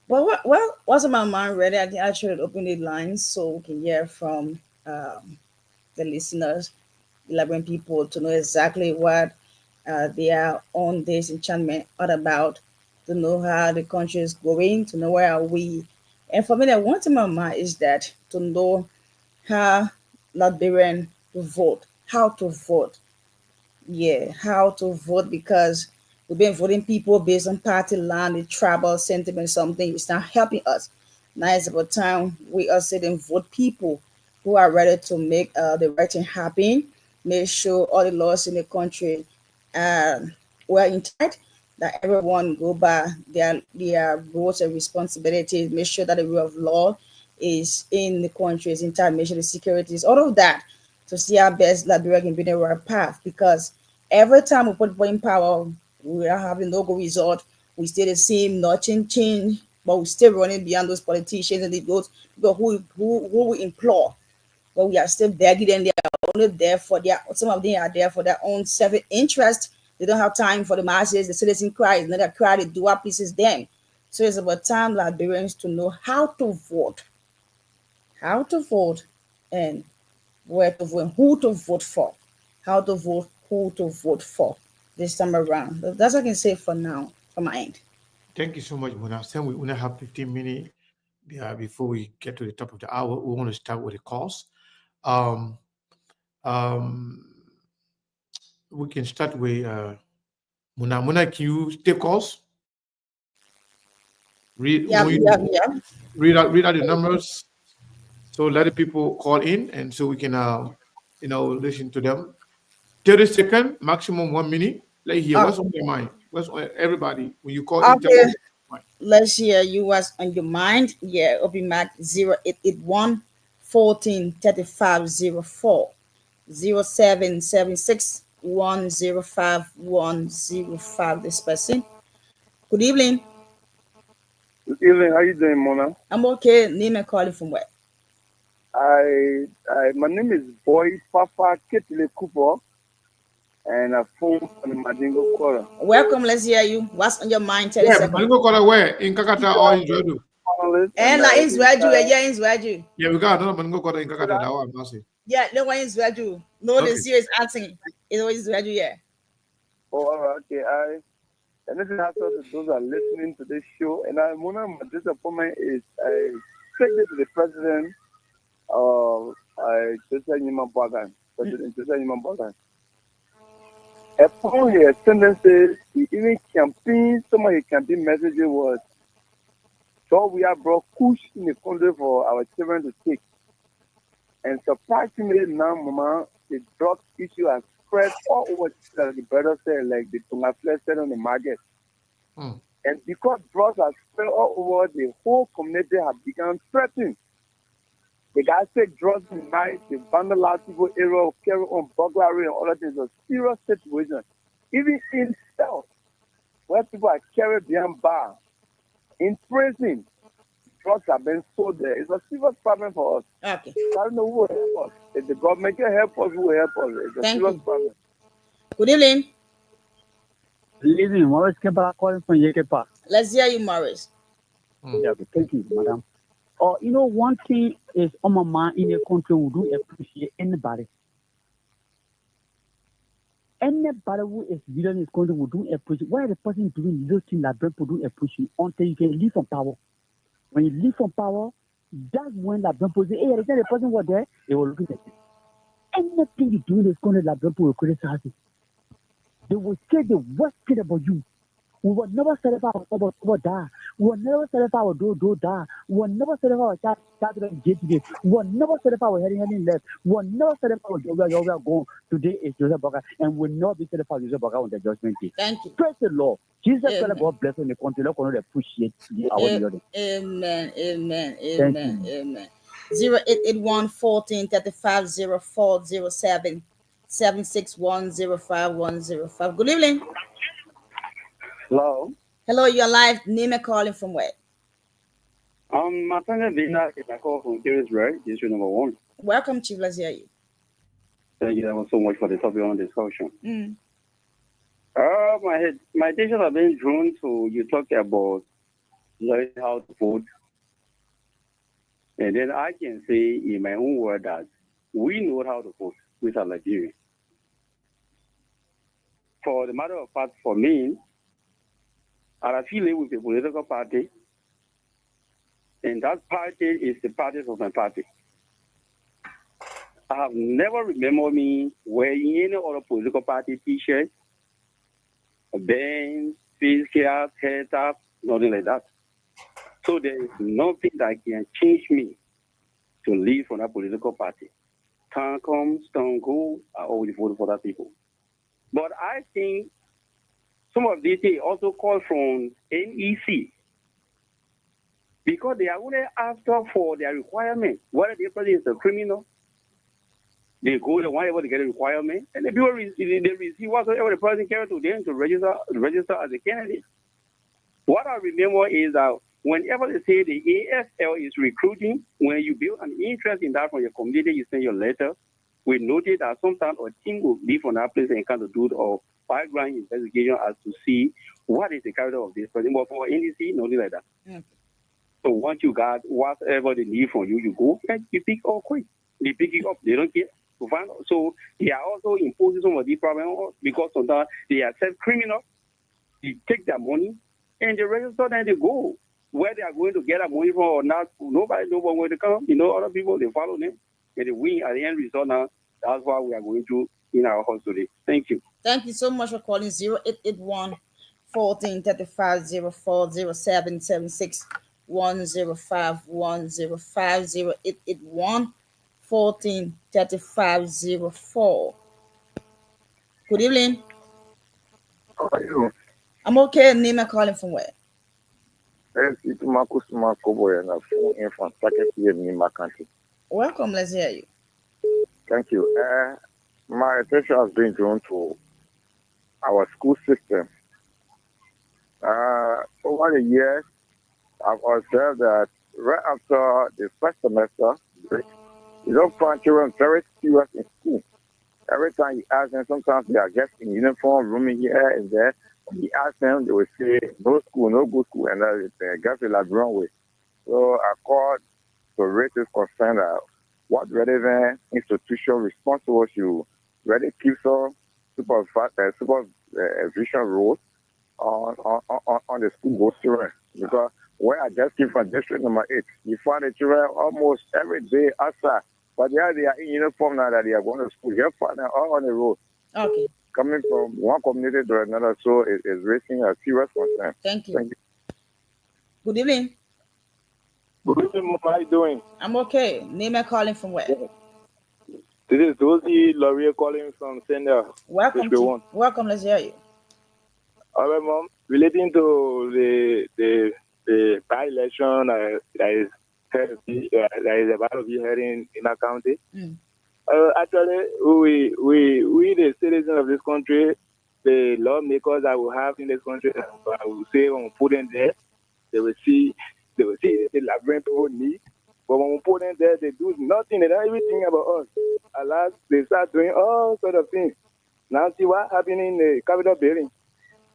But what's on my mind really? I think I should open the lines so we can hear from the listeners, the Liberian people, to know exactly what they are on this enchantment all about, to know how the country is going, to know where are we. And for me, the one thing on my mind is that to know how Liberian to vote, how to vote. Yeah, how to vote, because we've been voting people based on party line, the tribal sentiment, something. It's not helping us. Now it's about time we are sitting vote people who are ready to make the right thing happen, make sure all the laws in the country were intact, that everyone go by their roles and responsibilities, make sure that the rule of law is in the country, is intact, make sure the securities, all of that, to see how best Liberia can be the right path. Because every time we put people in power, we are having no good result. We stay the same, nothing change, but we still running beyond those politicians and those people who we implore. But we are still begging them. They are only there for some of them are there for their own self-interest. They don't have time for the masses. The citizen cry, another cry, the dual pieces them. So it's about time Liberians to know how to vote, and where to vote, who to vote for, how to vote, who to vote for this time around. That's what I can say for now, from my end. Thank you so much, Mona. Since we only have 15 minutes before we get to the top of the hour, we want to start with the calls. We can start with Mona. Mona, can you take calls? Read out the numbers. So let the people call in, and so we can listen to them. 30 seconds, maximum 1 minute. Let's hear what's on your mind. What's on everybody when you call in. Let's hear you what's on your mind. Yeah, open mic 0881 14 35 04 0776 105 105. This person. Good evening. Good evening. How you doing, Mona? I'm okay. Name and calling from where? My name is Boy Papa Ketile Cooper, and I phone from the Madingo Quarter. Welcome. Let's hear you. What's on your mind? 30 seconds. Madingo Quarter where? In Kakata or in Jodu? And like in Zwaju. Yeah, we got another Madingo Quarter in Kakata. Yeah, no one in Zwaju. No, the serious answering. It's always graduate year. Oh, all right, okay. And this is also to those who are listening to this show. And one of my disappointment is I take it to the president of President Joseph Nima Bagan. Upon his tendencies, he even campaign, some of his campaign messages was, so we have brought push in the country for our children to take. And surprisingly now, Mama, the drug issue has spread all over, like the brother said, like the Tungafle said on the market. And because drugs are spread all over, the whole community have begun threatening. The guys take drugs in night, they vandalize people, area, carry on burglary and all that is a serious situation. Even in South, where people are carried behind bar, in prison, drugs are being sold there. It's a serious problem for us. Okay. I don't know who will help us. If the government can help us, who will help us? It's a serious problem. Good evening. Good evening. Morris Keba calling from Yekepa. Let's hear you, Morris. Yeah, thank you, madam. You know, one thing is on my mind in a country who don't appreciate anybody. Anybody who is leader in this country who don't appreciate. Why the person doing little things that people don't appreciate until you can leave from power. When you leave from power, that's when that people say, hey, the person was there, they will look at you. Anything you do in this country that people will criticize it. They will say the worst thing about you. We will never say about that. We will never say about do that. We will never say about that. We will never say about heading left. We will never say about where we are going. Today is Joseph Boga, and will not be said about Joseph Boga on the judgment day. Thank you. Praise the Lord. Jesus Christ, God bless in the country. Let us appreciate our Amen. Amen. Amen. Amen. 0881 14 35 04 07 761 05 Good evening. Hello. Hello, you're live. Name and calling from where? My friend Vina is a call from Series Red, issue number 1. Welcome, Chief. Let's hear you. Thank you so much for the topic on discussion. My attention have been drawn to you talk about learning how to vote. And then I can say in my own word that we know how to vote with our Nigerians. For the matter of fact, for me, I affiliate with a political party, and that party is the party of my party. I have never remembered me wearing any other political party t-shirt, bands, face cap, hair tap, nothing like that. So there is nothing that can change me to leave from that political party. Time comes, time goes, I always vote for that people. But I think some of these things also call from NEC because they are only after for their requirement. Whether the person is a criminal, they go and want to get a requirement, and the people receive whatever the person carries to them to register as a candidate. What I remember is that whenever they say the AFL is recruiting, when you build an interest in that from your community, you send your letter. We noted that sometimes a team will leave from that place and kind of do a background investigation as to see what is the character of this person. But for NDC, nothing like that. Okay. So once you got whatever they need from you, you go and you pick up quick. They pick it up. They don't care to find out. So they are also imposing some of these problems because sometimes they accept criminals, they take their money, and they register and they go. Where they are going to get that money from or not, nobody knows where to come. Other people, they follow them. And they win at the end result now. That's what we are going to in our house today. Thank you. Thank you so much for calling 0881 14 35 04 07 76 105 105 0881 14 35 04. Good evening. How are you? I'm okay. Name and calling from where? It's Marcus Marcoboy and I'm from Saketi in my country. Welcome. Let's hear you. Thank you. My attention has been drawn to our school system. Over the years, I've observed that right after the first semester break, you don't find children very serious in school. Every time you ask them, sometimes they are just in uniform, roaming here and there. When you ask them, they will say, no school, no good school, and they get the wrong way. So I called to raise this concern that what relevant institution responsible should really keep so supervision role on the school bus children. Because where I just came from district number 8, you find the children almost every day outside. But they are in uniform now that they are going to school. You find them all on the road. Okay. Coming from one community to another, so it is raising a serious concern. Thank you. Good evening. Good evening, how are you doing? I'm okay. Name and calling from where? This is Dozie Laurier calling from Sender. Welcome. Welcome. Let's hear you. All right, Mom. Relating to the by-election that is about to be held in our county. Actually, we the citizens of this country, the lawmakers that we have in this country, I will say when we put in there, they will see the labyrinth people need. But when we put in there, they do nothing. They don't even think about us. Alas, they start doing all sort of things. Now see what happened in the Capitol building.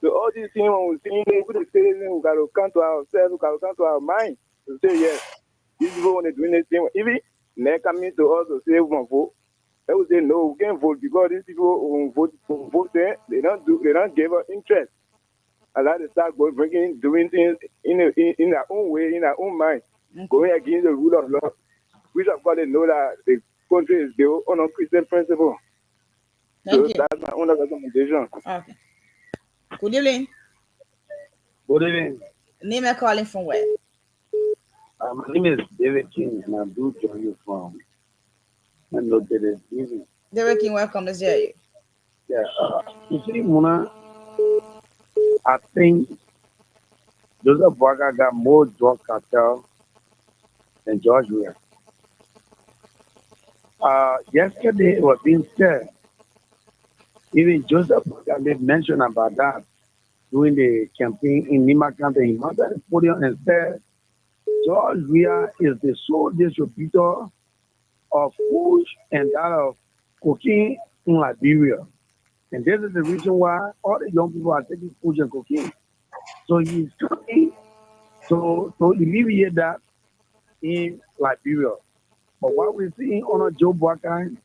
So all these things, when we see the citizens, we got to come to ourselves, we got to come to our mind to say, yes, these people want to do anything. Even they coming to us to say we want to vote, they will say, no, we can't vote because these people who vote there, they don't give us interest. And they start doing things in their own way, in their own mind, going against the rule of law, which of course they know that the country is built on a Christian principle. Thank you. That's my own recommendation. Okay. Good evening. Good evening. Name and calling from where? My name is David King, and I do join you from David King, welcome. Let's hear you. Yeah. You see, Muna, I think Joseph Boakai got more drug cartel than George Weah. Yesterday it was being said, even Joseph Boakai made mention about that during the campaign in Nima County. He mounted the podium and said, George Weah is the sole distributor of food and that of cocaine in Liberia. And this is the reason why all the young people are taking food and cocaine. So he's trying to alleviate that in Liberia. But what we're seeing on Joe Boakai,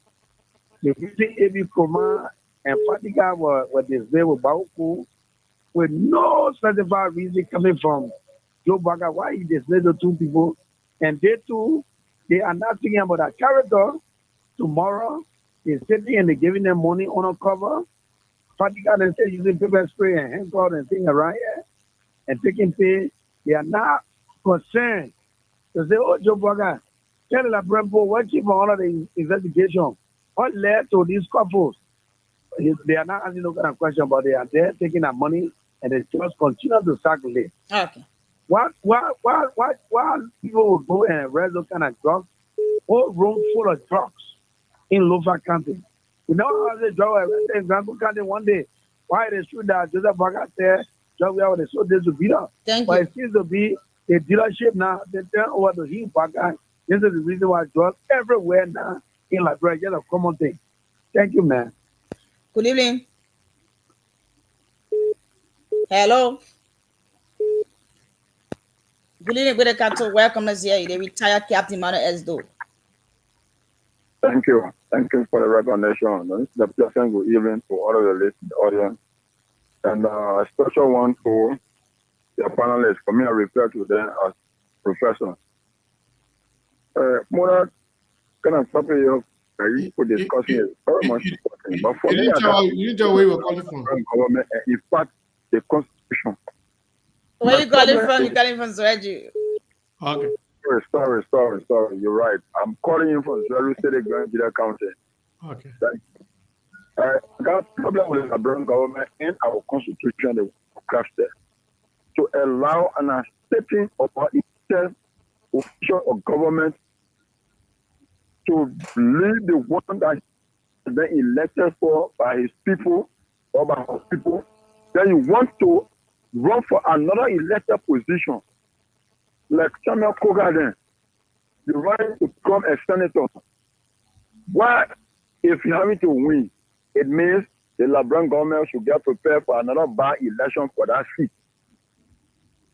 the reason Avi Kroma and Fatiga were displayed with Bauku with no specified reason coming from Joe Boakai, why he displayed the two people, and they too, they are not thinking about that character. Tomorrow, they're sitting and they're giving them money on a cover. Fatiga and say using paper spray and hand cloth and things around here and taking pay. They are not concerned to say, oh, Joe Boakai, tell the Brempo, what you for all of the investigation? What led to these couples? They are not asking no kind of question, but they are there taking our money and they just continue to circulate. Okay. Why people will go and arrest those kind of drugs? Whole room full of drugs in Lofa County. You know how they drug arrested in Granville County one day? Why they shoot that Joseph Boakai said, drug where they sold this to beat up. But it seems to be a dealership now. They turn over to him Boakai. This is the reason why drugs everywhere now in Liberia, just a common thing. Thank you, man. Good evening. Hello. Good evening, good Cato. Welcome. Let's hear you. The retired Captain Manuel Esdo. Thank you. Thank you for the recognition. This is the pleasant good evening to all of the listening audience. And a special one to the panelists. For me, I refer to them as professors. Mona, kind of topic you for discussing is very much important. But for me, you didn't tell where you were calling from. Government, in fact, the Constitution. Where you calling from? You're calling from Zweju. Okay. Sorry. You're right. I'm calling you from Zweju City, Granville County. Okay. That problem with the Brown government and our Constitution is crafted to allow an accepting of our official of government to lead the one that has been elected for by his people or by his people. Then you want to run for another elected position, like Samuel Kogaden. You're running to become a senator. Why, if you're having to win, it means the Labran government should get prepared for another by-election for that seat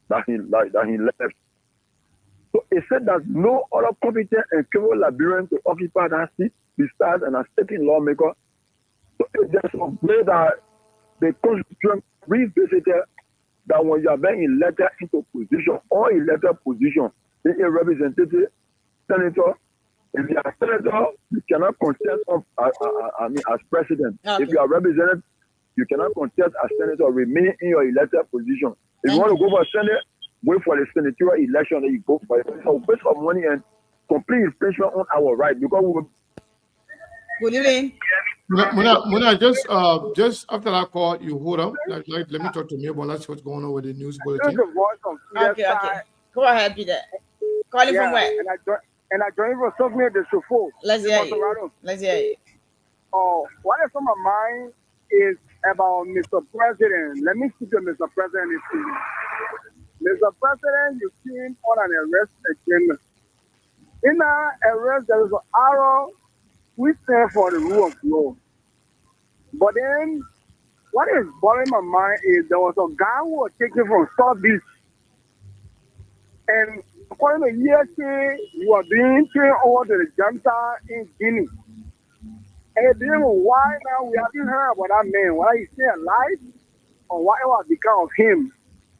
that he left. So it said that no other competent and capable Liberian to occupy that seat besides an accepting lawmaker So it's just some way that the constitution revisited that when you are being elected into position or elected position, being a representative, senator, if you are senator, you cannot contest as president. Okay. If you are representative, you cannot contest as senator, remain in your elected position. If you want to go for Senate, wait for the senatorial election, then you go for it. So waste of money and complete infringement on our right because we will. Good evening. Muna, just after that call, you hold on. Let me talk to Mabel. Let's see what's going on with the news bulletin. Okay. Go ahead, Peter. Calling from where? And I joined from something the chauffeur. Let's hear you. Let's hear you. What is on my mind is about Mr. President. Let me speak to Mr. President. Mr. President, you came on an arrest agenda. In our arrest, there is an arrow. We stand for the rule of law. But then, what is bothering my mind is there was a guy who was taken from South Beach. And according to ESA, he was being trained over to the junta in Guinea. And it didn't know why now we haven't heard about that man, whether he's still alive or whatever become of him.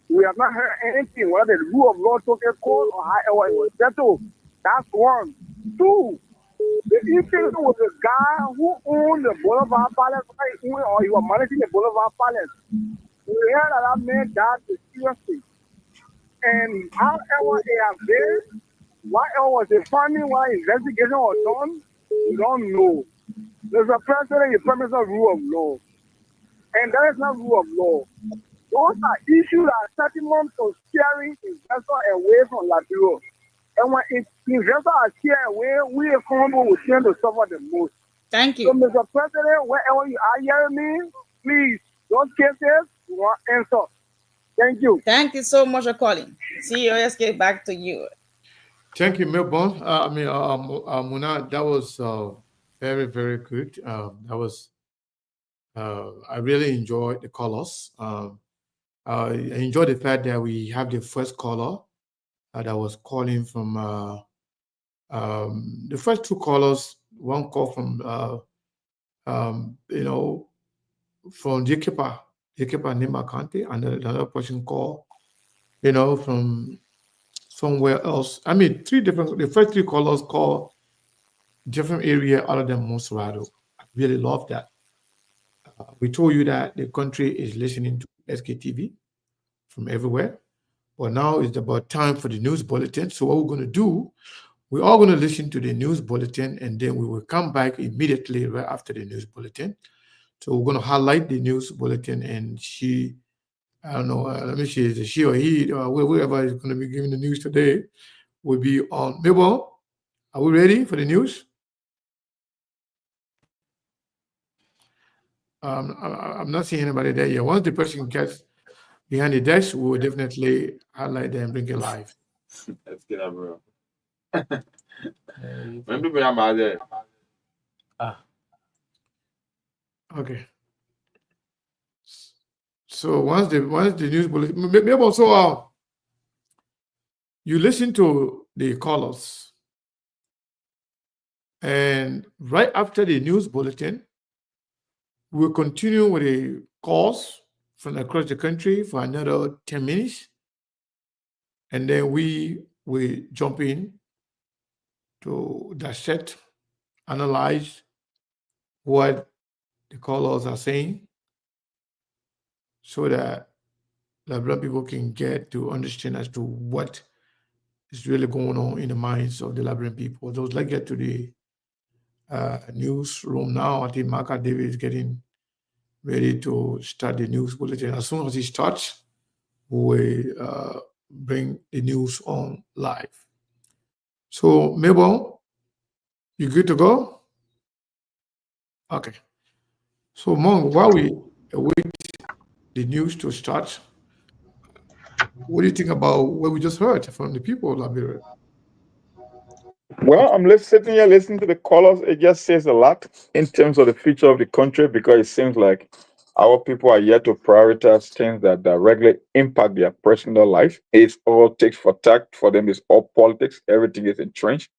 We have not heard anything, whether the rule of law took a court or however it was settled. That's one. Two, the incident was a guy who owned the Boulevard Palace, or he was managing the Boulevard Palace. We heard that that man died mysteriously. And however it has been, whatever was the funding, what investigation was done, we don't know. There's a president, he promised a rule of law. And that is not rule of law. Those are issues that settlement for steering investors away from Liberia. And when investors are steered away, we as Congo will tend to suffer the most. Thank you. So, Mr. President, wherever you are hearing me, please, those cases, we want answer. Thank you. Thank you so much for calling. COSK, back to you. Thank you, Melbourne. Muna, that was very, very good. That was, I really enjoyed the callers. I enjoyed the fact that we have the first caller that was calling from the first two callers. One call from from Jekepa Nima County, and another person called from somewhere else. I mean, the first three callers called different area other than Monserrado. I really love that. We told you that the country is listening to SKTV from everywhere. But now it's about time for the news bulletin. So what we're going to do, we're all going to listen to the news bulletin, and then we will come back immediately right after the news bulletin. So we're going to highlight the news bulletin, and I don't know, let me see, is it she or he, or whoever is going to be giving the news today, will be on. Mabel, are we ready for the news? I'm not seeing anybody there yet. Once the person gets behind the desk, we will definitely highlight them and bring it live. Let's get up, bro. When people are mad there. Okay. So once the news bulletin, maybe also you listen to the callers, and right after the news bulletin, we'll continue with the calls from across the country for another 10 minutes. And then we will jump in to dissect, analyze what the callers are saying so that Liberian people can get to understand as to what is really going on in the minds of the Liberian people. So let's get to the newsroom now. I think Marka David is getting ready to start the news bulletin. As soon as he starts, we will bring the news on live. So, Mabel, you good to go? Okay. So, Mong, while we await the news to start, what do you think about what we just heard from the people of Liberia? Well, I'm sitting here listening to the callers. It just says a lot in terms of the future of the country, because it seems like our people are yet to prioritize things that directly impact their personal life. It's all takes for tact. For them, it's all politics. Everything is entrenched.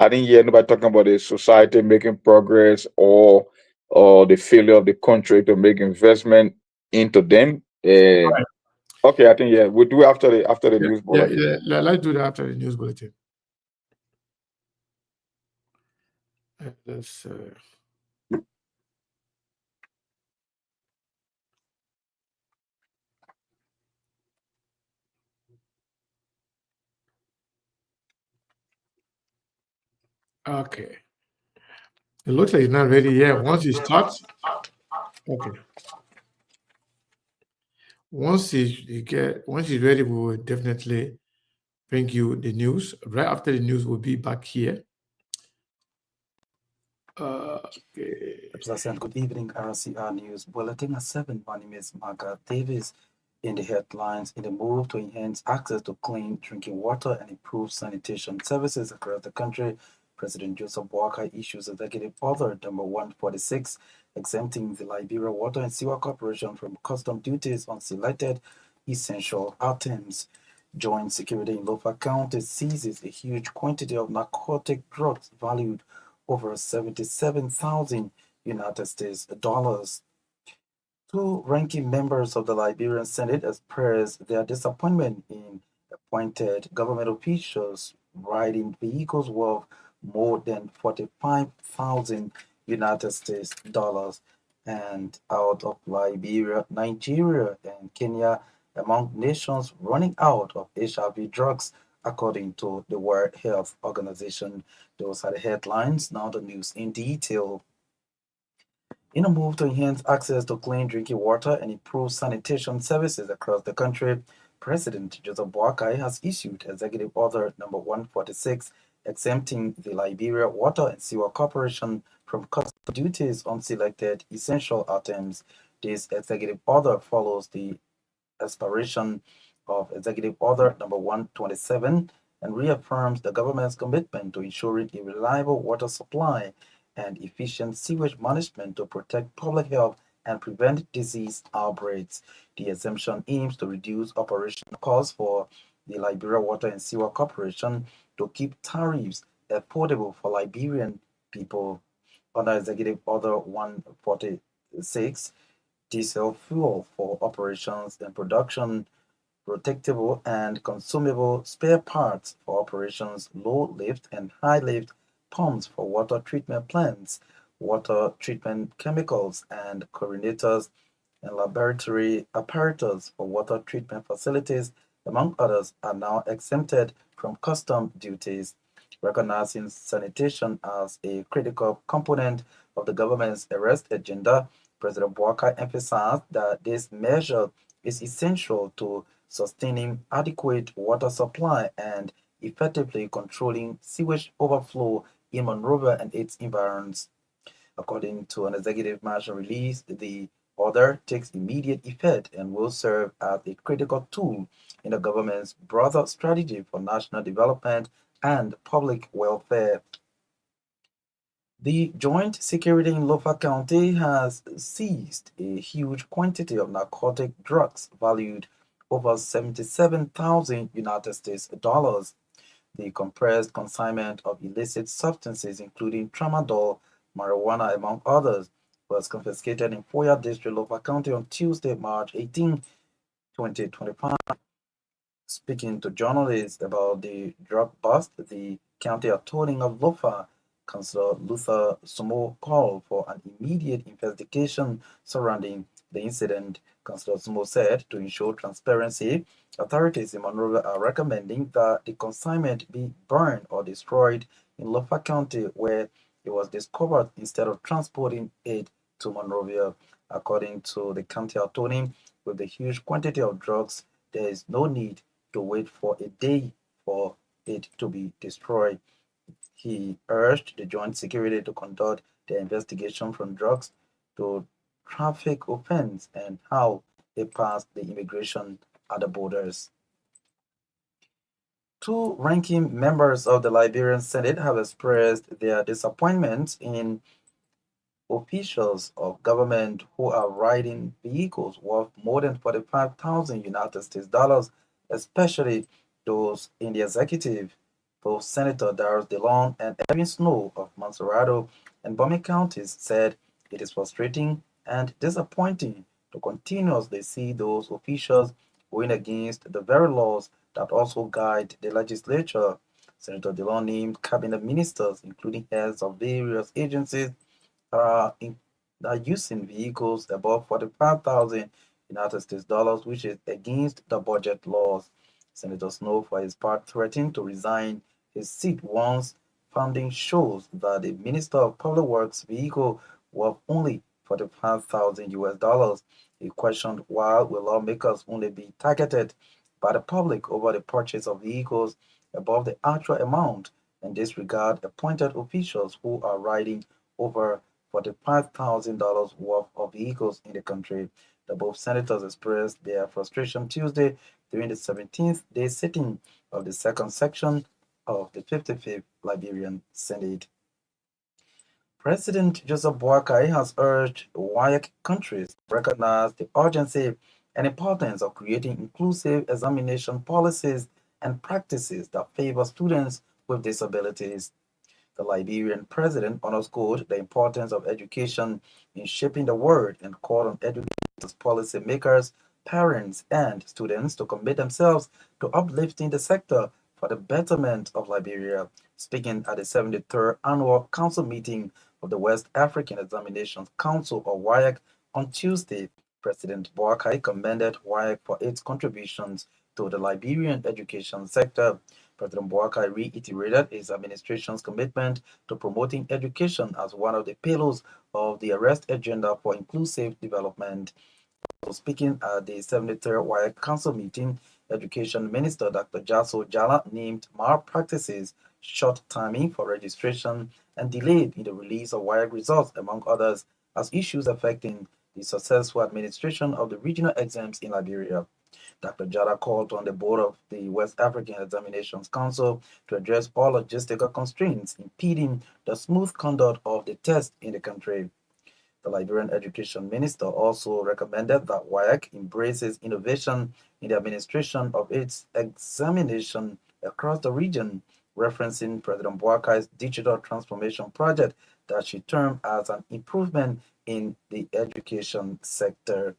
I didn't hear anybody talking about the society making progress or or the failure of the country to make investment into them. Okay, I think yeah, we'll do it after the news bulletin. Let's do that after the news bulletin. Let's. Okay. It looks like it's not ready yet. Once it starts, okay. Once it's ready, we will definitely bring you the news. Right after the news, we'll be back here. Okay. Pleasant good evening, RCR News Bulletin at 7. My name is Margaret Davis. In the headlines, in the move to enhance access to clean drinking water and improve sanitation services across the country, President Joseph Boakai issues Executive Order number 146, exempting the Liberia Water and Sewer Corporation from custom duties on selected essential items. Joint security in Lofa County seizes a huge quantity of narcotic drugs valued over 77,000 United States dollars. Two ranking members of the Liberian Senate expressed their disappointment in appointed government officials riding vehicles worth more than 45,000 United States dollars and out of Liberia, Nigeria, and Kenya among nations running out of HIV drugs, according to the World Health Organization. Those are the headlines. Now the news in detail. In a move to enhance access to clean drinking water and improve sanitation services across the country, President Joseph Boakai has issued Executive Order number 146, exempting the Liberia Water and Sewer Corporation from custom duties on selected essential items. This executive order follows the expiration of Executive Order number 127 and reaffirms the government's commitment to ensuring a reliable water supply and efficient sewage management to protect public health and prevent disease outbreaks. The exemption aims to reduce operational costs for the Liberia Water and Sewer Corporation to keep tariffs affordable for Liberian people. Under Executive Order 146, diesel fuel for operations and production, protectable and consumable spare parts for operations, low lift and high lift pumps for water treatment plants, water treatment chemicals and chlorinators, and laboratory apparatus for water treatment facilities, among others, are now exempted from custom duties. Recognizing sanitation as a critical component of the government's arrest agenda, President Boakai emphasized that this measure is essential to sustaining adequate water supply and effectively controlling sewage overflow in Monrovia and its environs. According to an executive marshal release, the order takes immediate effect and will serve as a critical tool in the government's broader strategy for national development and public welfare. The Joint Security in Lofa County has seized a huge quantity of narcotic drugs valued over 77,000 United States dollars. The compressed consignment of illicit substances, including tramadol, marijuana, among others, was confiscated in Foya District, Lofa County on Tuesday, March 18, 2025. Speaking to journalists about the drug bust, the county attorney of Lofa, Councillor Luther Sumo, called for an immediate investigation surrounding the incident. Councillor Sumo said to ensure transparency, authorities in Monrovia are recommending that the consignment be burned or destroyed in Lofa County, where it was discovered, instead of transporting it to Monrovia. According to the county attorney, with the huge quantity of drugs, there is no need to wait for a day for it to be destroyed. He urged the joint security to conduct their investigation from drugs to traffic offense and how they passed the immigration at the borders. Two ranking members of the Liberian Senate have expressed their disappointment in officials of government who are riding vehicles worth more than 45,000 United States dollars, especially those in the executive. Both Senator Darius DeLong and Edwin Snow of Monserrado and Bome counties said It is frustrating and disappointing to continuously see those officials going against the very laws that also guide the legislature. Senator Dillon named cabinet ministers, including heads of various agencies, are using vehicles above 45,000 United States dollars, which is against the budget laws. Senator Snow, for his part, threatened to resign his seat once funding shows that the Minister of Public Works vehicle worth only 45,000 US dollars. He questioned why will lawmakers only be targeted by the public over the purchase of vehicles above the actual amount and disregard appointed officials who are riding over $45,000 worth of vehicles in the country. The both senators expressed their frustration Tuesday during the 17th day sitting of the second section of the 55th Liberian Senate. President Joseph Boakai has urged WIAC countries to recognize the urgency and importance of creating inclusive examination policies and practices that favor students with disabilities. The Liberian president underscored the importance of education in shaping the world and called on educators, policymakers, parents, and students to commit themselves to uplifting the sector for the betterment of Liberia. Speaking at the 73rd annual council meeting of the West African Examinations Council, or WIAC, on Tuesday, President Boakai commended WIAC for its contributions to the Liberian education sector. President Boakai reiterated his administration's commitment to promoting education as one of the pillars of the arrest agenda for inclusive development. So speaking at the 73rd WIAC Council meeting, Education Minister Dr. Jaso Jala named malpractices, short timing for registration, and delayed in the release of WIAC results, among others, as issues affecting the successful administration of the regional exams in Liberia. Dr. Jara called on the board of the West African Examinations Council to address all logistical constraints impeding the smooth conduct of the test in the country. The Liberian Education Minister also recommended that WIAC embraces innovation in the administration of its examination across the region, referencing President Boakai's digital transformation project that she termed as an improvement in the education sector.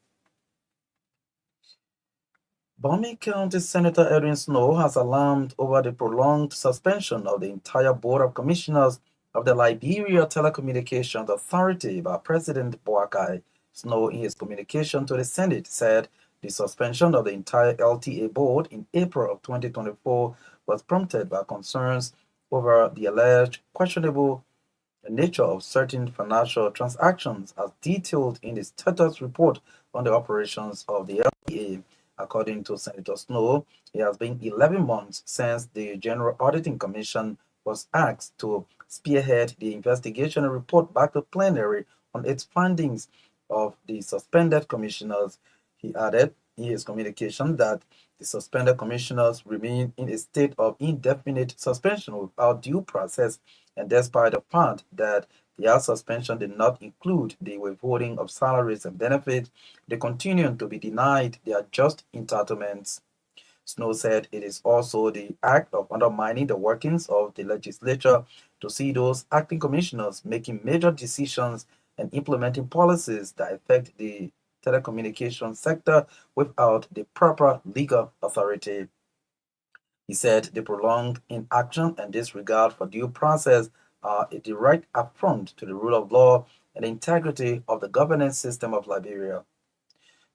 Bami County Senator Edwin Snow has alarmed over the prolonged suspension of the entire Board of Commissioners of the Liberia Telecommunications Authority by President Boakai. Snow, in his communication to the Senate, said the suspension of the entire LTA board in April of 2024 was prompted by concerns over the alleged questionable nature of certain financial transactions as detailed in the status report on the operations of the LTA. According to Senator Snow, it has been 11 months since the General Auditing Commission was asked to spearhead the investigation and report back to plenary on its findings of the suspended commissioners. He added in his communication that the suspended commissioners remain in a state of indefinite suspension without due process, and despite the fact that their suspension did not include the withholding of salaries and benefits, they continue to be denied their just entitlements. Snow said it is also the act of undermining the workings of the legislature to see those acting commissioners making major decisions and implementing policies that affect the telecommunications sector without the proper legal authority. He said the prolonged inaction and disregard for due process are a direct affront to the rule of law and the integrity of the governance system of Liberia.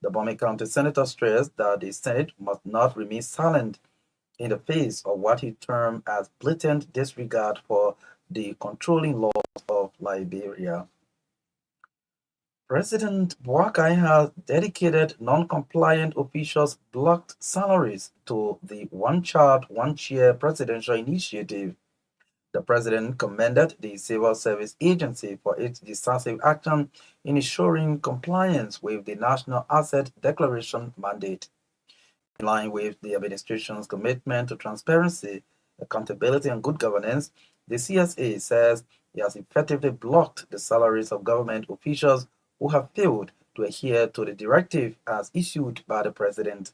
The Bami County Senator stressed that the Senate must not remain silent in the face of what he termed as blatant disregard for the controlling laws of Liberia. President Boakai has dedicated non-compliant officials' blocked salaries to the One Child, One Chair presidential initiative. The president commended the Civil Service Agency for its decisive action in ensuring compliance with the National Asset Declaration mandate. In line with the administration's commitment to transparency, accountability, and good governance, the CSA says it has effectively blocked the salaries of government officials who have failed to adhere to the directive as issued by the president.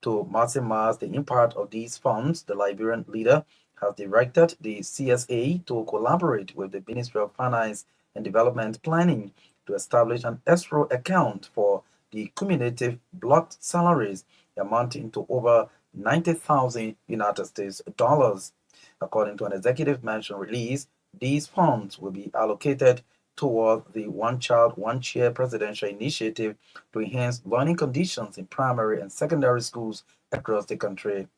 To maximize the impact of these funds, the Liberian leader has directed the CSA to collaborate with the Ministry of Finance and Development Planning to establish an escrow account for the cumulative blocked salaries amounting to over 90,000 United States dollars. According to an executive mansion release, these funds will be allocated toward the One Child, One Chair presidential initiative to enhance learning conditions in primary and secondary schools across the country.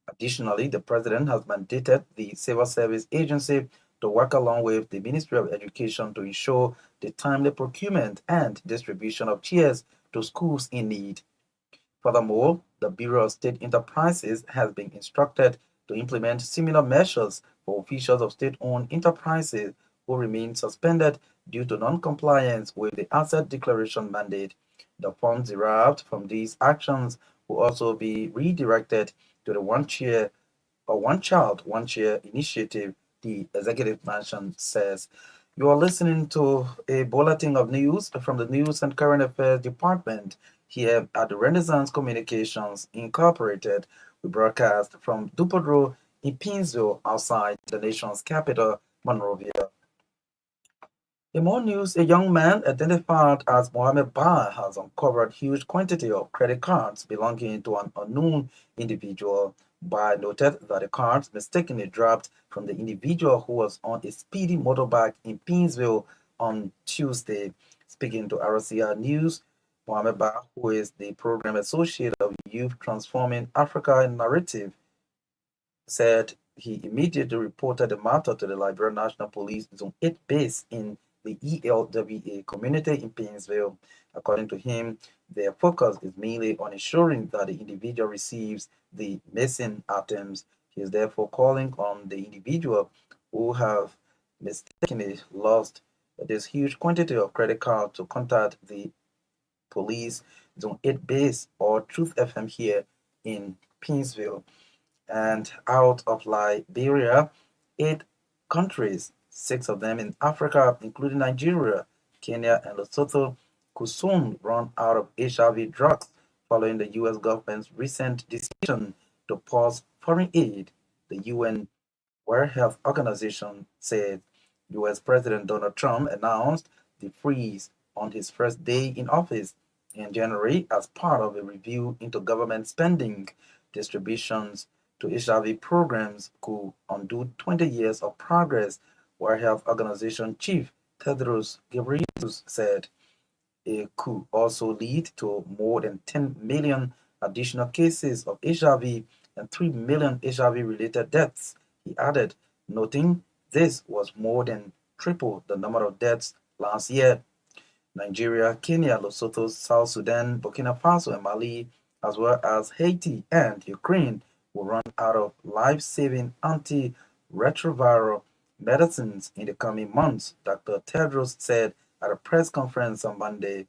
Additionally, the president has mandated the Civil Service Agency to work along with the Ministry of Education to ensure the timely procurement and distribution of chairs to schools in need. Furthermore, the Bureau of State Enterprises has been instructed to implement similar measures for officials of state-owned enterprises who remain suspended due to non-compliance with the asset declaration mandate. The funds derived from these actions will also be redirected to the One Chair or One Child, One Chair initiative, the executive mansion says. You are listening to a bulletin of news from the News and Current Affairs Department here at the Renaissance Communications Incorporated. We broadcast from Dupodro in Pinsville, outside the nation's capital, Monrovia. In more news, a young man identified as Mohammed Ba has uncovered huge quantity of credit cards belonging to an unknown individual. Ba noted that the cards mistakenly dropped from the individual who was on a speedy motorbike in Pinsville on Tuesday. Speaking to RCR News, Mohammed Ba, who is the program associate of Youth Transforming Africa Narrative, said he immediately reported the matter to the Liberia National Police Zone 8 base in the ELWA community in Painesville. According to him, their focus is mainly on ensuring that the individual receives the missing items. He is therefore calling on the individual who have mistakenly lost this huge quantity of credit card to contact the police Zone 8 base or Truth FM here in Painesville. And out of Liberia, 8 countries, 6 of them in Africa, including Nigeria, Kenya, and Lesotho, could soon run out of HIV drugs following the U.S. government's recent decision to pause foreign aid. The UN World Health Organization said U.S. President Donald Trump announced the freeze on his first day in office in January as part of a review into government spending. Distributions to HIV programs could undo 20 years of progress, World Health Organization Chief Tedros Ghebreyesus said. It could also lead to more than 10 million additional cases of HIV and 3 million HIV-related deaths, he added, noting this was more than triple the number of deaths last year. Nigeria, Kenya, Lesotho, South Sudan, Burkina Faso, and Mali, as well as Haiti and Ukraine, will run out of life-saving antiretroviral medicines in the coming months, Dr. Tedros said at a press conference on Monday.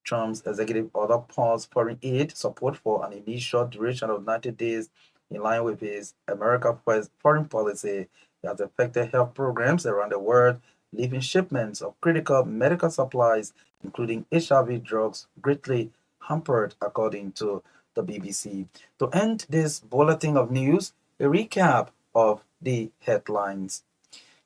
Trump's executive order paused foreign aid support for an initial duration of 90 days in line with his America First foreign policy. It has affected health programs around the world, leaving shipments of critical medical supplies, including HIV drugs, greatly hampered, according to the BBC. To end this bulletin of news, a recap of the headlines.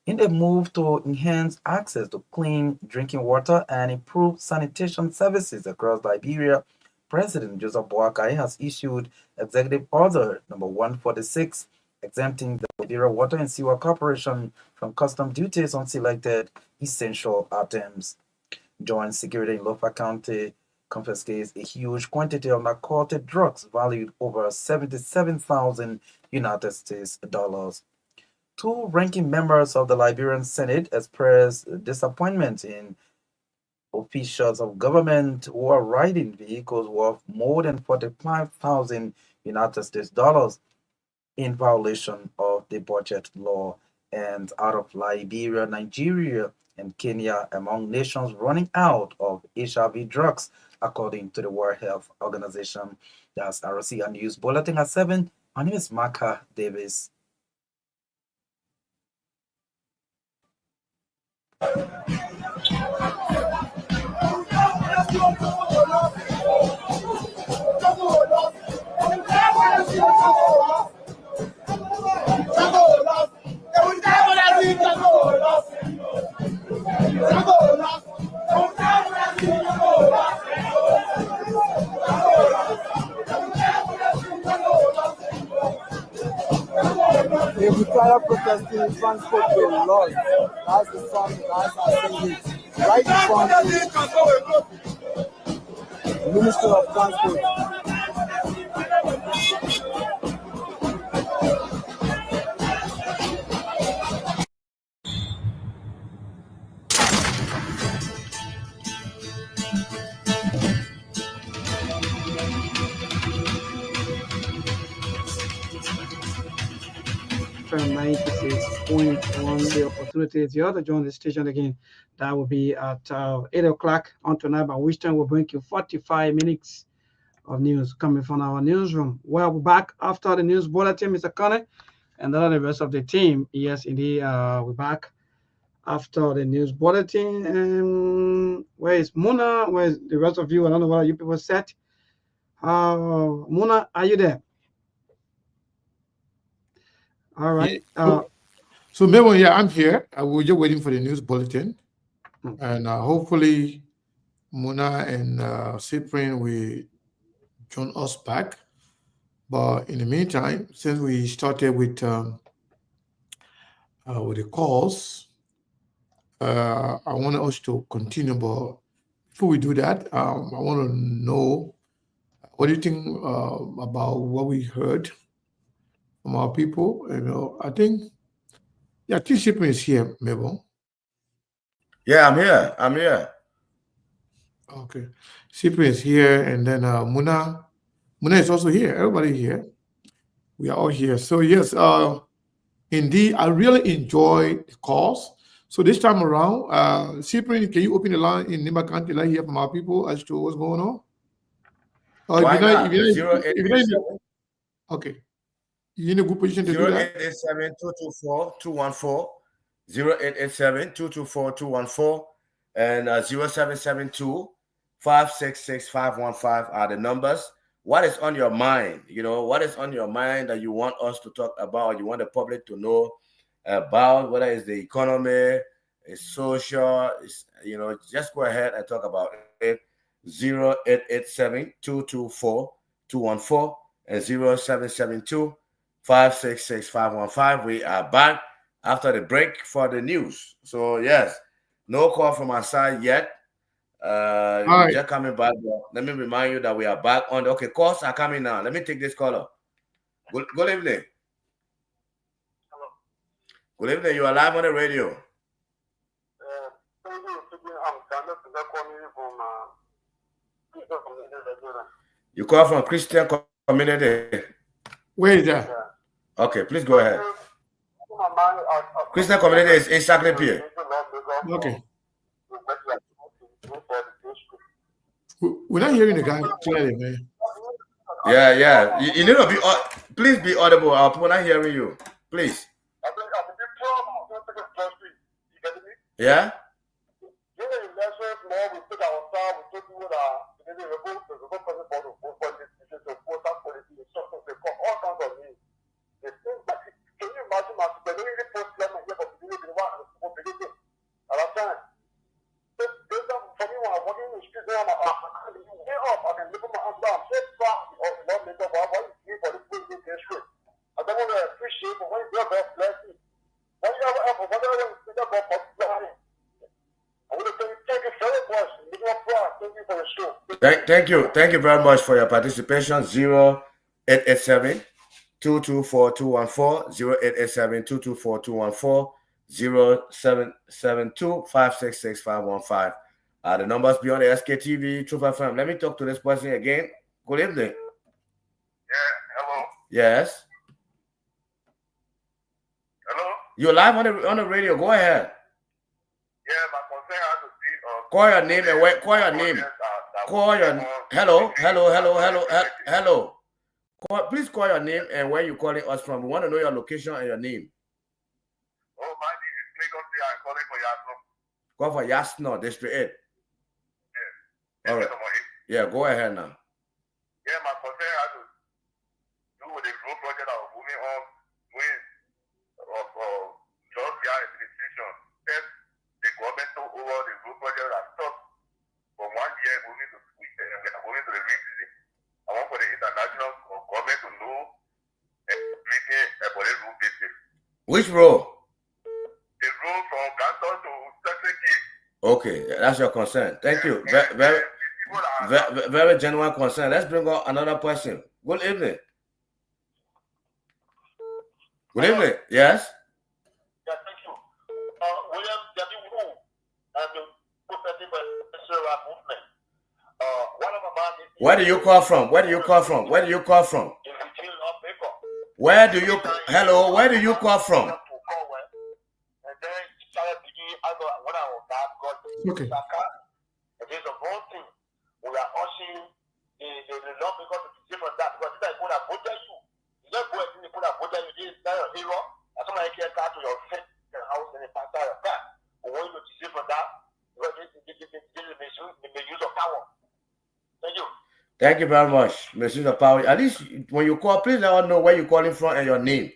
In a move to enhance access to clean drinking water and improve sanitation services across Liberia, President Joseph Boakai has issued Executive Order number 146, exempting the Liberia Water and Sewer Corporation from custom duties on selected essential items. Joint Security in Lofa County confiscates a huge quantity of narcotic drugs valued over 77,000 United States dollars. 2 ranking members of the Liberian Senate expressed disappointment in officials of government who are riding vehicles worth more than 45,000 United States dollars in violation of the budget law. And out of Liberia, Nigeria, and Kenya among nations running out of HIV drugs, according to the World Health Organization. That's RCR News Bulletin at 7. My name is Maka Davis. are protesting transport bill laws. That's the song that's assembly. Right in front of the Minister of Transport. From 96.1, the opportunity is yours to join the station again. That will be at 8 o'clock on tonight, by which time we'll bring you 45 minutes of news coming from our newsroom. Well, we're back after the news bulletin, Mr. Connor, and the rest of the team. Yes, indeed, we're back after the news bulletin. And where is Muna? Where is the rest of you? I don't know what you people said. Muna, are you there? All right. So Memo, yeah, I'm here. We're just waiting for the news bulletin, and hopefully Muna and Cyprian will join us back. But in the meantime, since we started with the calls, I want us to continue. But before we do that, I want to know, what do you think about what we heard from our people? I think, yeah, T. Cyprian is here, Mabel. Yeah, I'm here. I'm here. Okay. Cyprian is here, and then Muna is also here. Everybody here. We are all here. So yes, indeed, I really enjoy the calls. So this time around, Cyprian, can you open the line in Nimba County, like hear from our people as to what's going on? Or Why not? Okay. You're in a good position to do that? 0887-224-214, 0887-224-214, and 0772-566-515 are the numbers. What is on your mind? What is on your mind that you want us to talk about, you want the public to know about, whether it's the economy, it's social, just go ahead and talk about it. 0887-224-214 and 0772-566-515. We are back after the break for the news. So yes, no call from our side yet. We're just coming back. Let me remind you that we are back on. Okay, calls are coming now. Let me take this caller. Good evening. Hello. Good evening. You are live on the radio. You call from Christian community. Where is that? Okay, please go ahead. Christian community is in Sktv-Lib. Okay. We're not hearing the guy clearly, man. Yeah. You need to be. Please be audible. We're not hearing you. Please. Yeah. Thank you very much for your participation. 0887-224-214, 0887-224-214, 0772-566-515 are the numbers beyond the SKTV Truth FM. Let me talk to this person again. Good evening. Yeah, hello. Yes. Hello. You're live on the radio. Go ahead. Yeah, my concern has to be. Call your name and wait. Call your name. Call your hello. Please call your name and where you're calling us from. We want to know your location and your name. Oh, my name is Lagos. I'm calling for Yasno. Call for Yasno, District 8. Yeah. All right. Yeah, go ahead now. Yeah, my concern has to do with the road project that was moving on with just the administration. First, the government took over the road project that stopped from 1 year moving to the rain season. I want for the international government to know everything about the road business. Which road? The road from Canton to Secretary. Okay, that's your concern. Thank you. Very genuine concern. Let's bring up another person. Good evening. Good evening. Yes? Yeah, thank you. William W. Wu and the Prophetic Movement. One of my man. Where do you call from? Where do you call from? Where do you call from? Where do you hello? Where do you call from? And then he started beginning when I was that God. Okay. And there's a whole thing. We are ushering the law because it's different that because if I put a budget you just go and put a budget you did that your hero and somebody can car to your friend house and a pastor your car. But when you different that because this is the use of power. Thank you. Thank you very much, Mr. Power. At least when you call, please let us know where you're calling from and your name.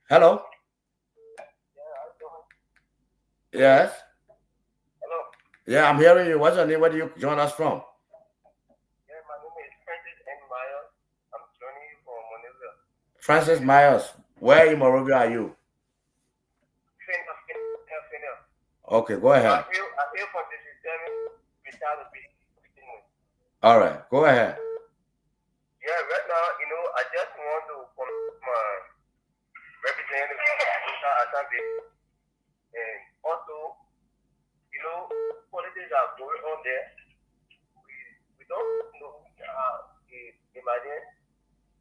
Hello? Yes? Hello? Yeah, I'm hearing you. What's your name? Where do you join us from? Yeah, my name is Francis N. Myers. I'm joining you from Monrovia. Francis Myers. Where in Monrovia are you? Okay, go ahead. I'm here for this without a big. All right, go ahead. Yeah, right now, I just want to comment my representative and also, politics are going on there. We don't know imagine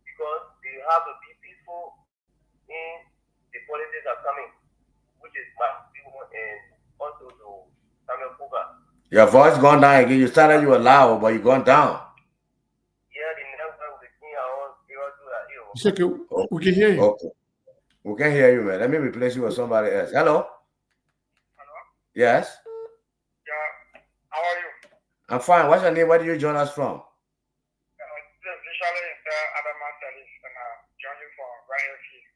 because they have to be peaceful in the politics are coming, which is my people and also to Samuel Puga. Your voice gone down again. You started you were loud, but you gone down. Yeah, the next time we see our It's okay. We can hear you. Okay. We can hear you, man. Let me replace you with somebody else. Hello? Hello? Yes? Yeah. How are you? I'm fine. What's your name? Where do you join us from? And I'm joining from Rock Hill Field.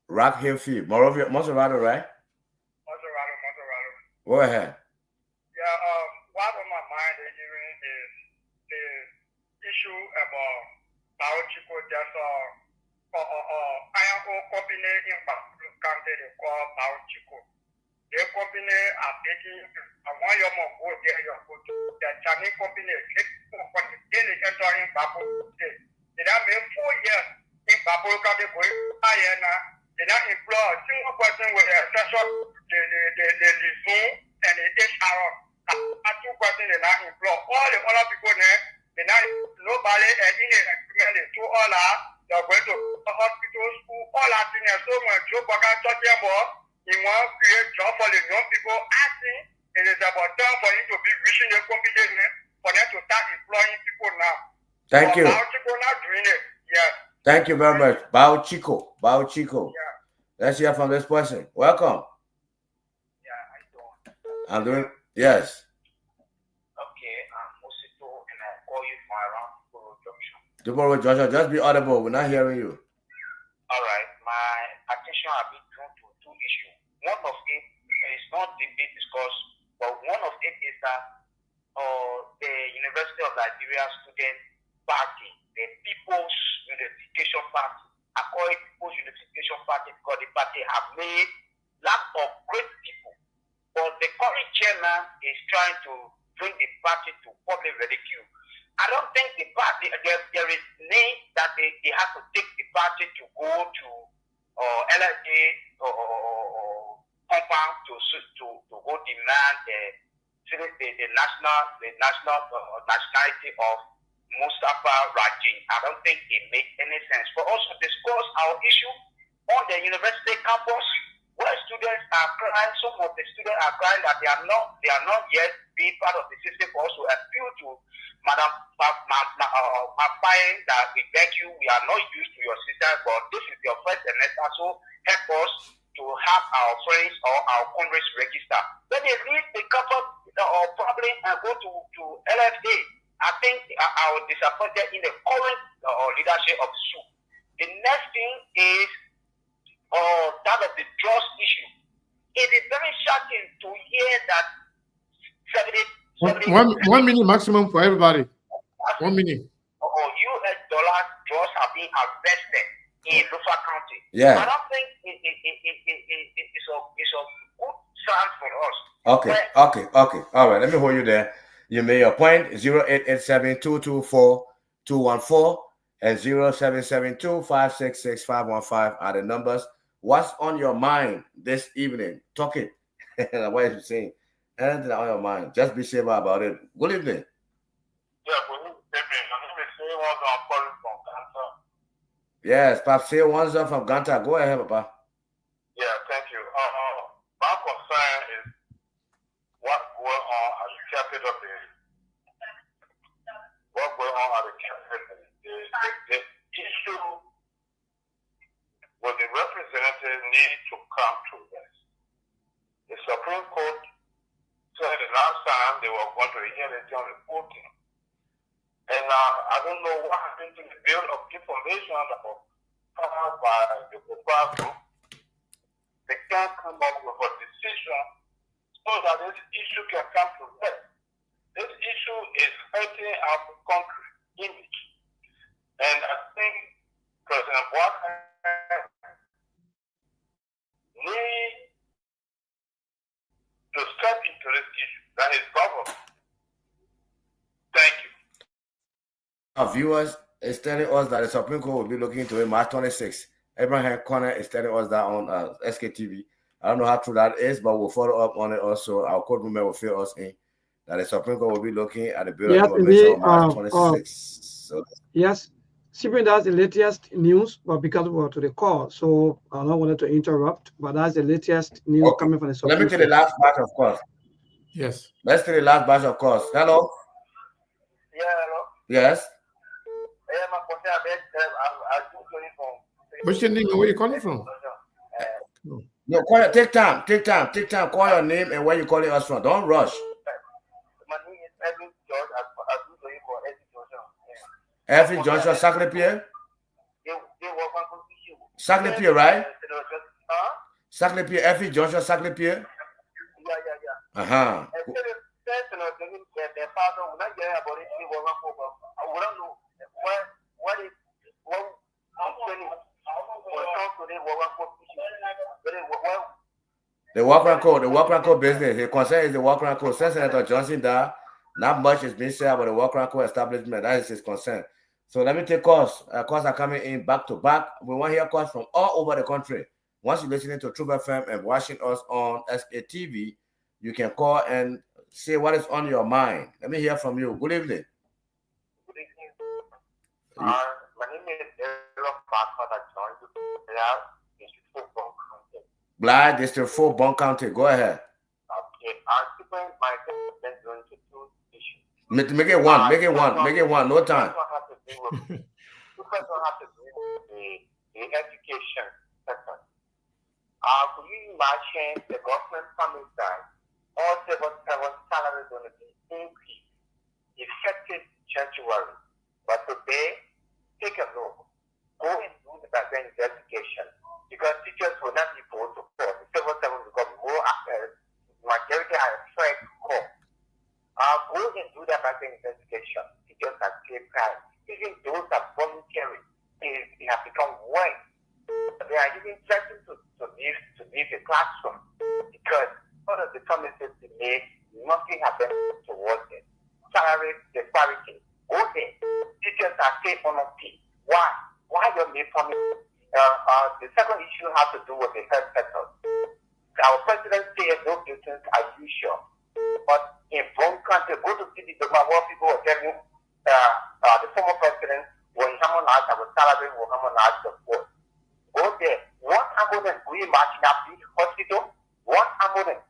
Rock Hill Field. Monrovia, Monserrato, right? Monserrato. Go ahead. Yeah, what on my mind is the issue about biological just iron ore company in Baton County they call biological. Their company are taking I want your mom go there your go to the Chinese company for the daily entering Baton County. They have made 4 years in Baton County going higher now. They not employ a single person with a special the Zoom and the HR. Two persons they not employ. All the other people there, they not nobody and in the agreement to all that they're going to hospital, school, all that thing. So much Joe Bagan talking about he want to create job for the young people. Asking it is about time for him to be reaching the competition for them to start employing people now. Thank you. People not doing it. Yes. Thank you very much. Bao Chico. Yeah. Let's hear from this person. Welcome. Yeah, I don't. I'm doing, yes. Okay, I'm Mosito and I call you from around Duboro Junction. Duboro Junction, just be audible. We're not hearing you. All right, my attention has been drawn to 2 issues. One of it is not being discussed, but one of it is that the University of Liberia Student Party, the People's Unification Party, I call it People's Unification Party because the party have made lots of great people. But the current chairman is trying to bring the party to public ridicule. I don't think the party, there is need that they have to take the party to go to LSD compound to go demand the nationality of Mustafa Rajin. I don't think it makes any sense for us to discuss our issue on the university campus where students are crying. Some of the students are crying that they are not yet being part of the system. For us to appeal to Madam Papayan that we beg you, we are not used to your system, but this is your first semester, so help us to have our friends or our comrades register. When they leave the campus probably and go to LFA, I think I was disappointed in the current leadership of SU. The next thing is that of the drugs issue. It is very shocking to hear that 1 minute maximum for everybody. 1 minute. US dollars drugs have been arrested in Lufa County. Yeah. I don't think it Okay. All right, let me hold you there. You made your point. 0887-224-214 and 0772-566-515 are the numbers. What's on your mind this evening? Talk it. What are you saying? Anything on your mind? Just be safe about it. Good evening. Yeah, good evening. My name is Sktv-Lib. I'm calling from Ghana. Yes, Papa, say one from Ganta. Go ahead, Papa. Yeah, thank you. My concern is what's going on at the capital. What's going on at the capital? The issue with the representative need to come to rest. The Supreme Court said the last time they were going to hear the John reporting. And I don't know what happened to the bill of information that was filed by the Gopal group. They can't come up with a decision so that this issue can come to rest. This issue is hurting our country image. And I think President Buhari needs to step into this issue. That is government. Thank you. Our viewers is telling us that the Supreme Court will be looking into it March 26th. Abraham Connor is telling us that on Sktv. I don't know how true that is, but we'll follow up on it also. Our courtroom will fill us in that the Supreme Court will be looking at the bill of information on March 26th. So, yes, Cyprian, that's the latest news, but because we were to the call, so I don't want to interrupt, but that's the latest news coming from the Supreme Court. Let me take the last batch, of course. Yes. Let's take the last batch, of course. Hello? Yeah, hello? Yes? What's your name and where you calling from? No, call it, take time. Call your name and where you calling us from. Don't rush. My name is Edwin George. Effie Joshua Sktv-Lib? Sktv-Lib, right? Sktv-Lib, Effie Joshua Sktv-Lib? Yeah. Uh-huh. The Walker Code business. The concern is the Walker Code. Since Senator Johnson died, not much is being said about the Walker Code establishment. That is his concern. So let me take calls. Calls are coming in back to back. We want to hear calls from all over the country. Once you're listening to Truth FM and watching us on Sktv, you can call and say what is on your mind. Let me hear from you. Good evening. Good evening. My name is Aaron Parker. I joined the District 4 Bond County. Blythe, District 4 Bond County. Go ahead. Okay. I'm keeping my attention to two issues. Make it one. No time. The first one has to do with the education sector. Could you imagine the government coming down? All civil servant salaries going to be increased effective January. But today, take a look. Go and do the background investigation because teachers will not be able to afford. The civil servants will become more majority are afraid more. Go and do that background investigation. Teachers are paid price. Even those are voluntary. They have become worse. They are even threatening to leave the classroom because all of the promises they made, nothing happened towards it. Salary disparity. Go there. Teachers are paid on pay. Why? Why don't they promise? The second issue has to do with the health sector. Our president says those things are usual. But in one country, go to see the what people are telling the former president will harmonize our salary, will harmonize the board. Go there. One ambulance, we imagine a big hospital. One ambulance.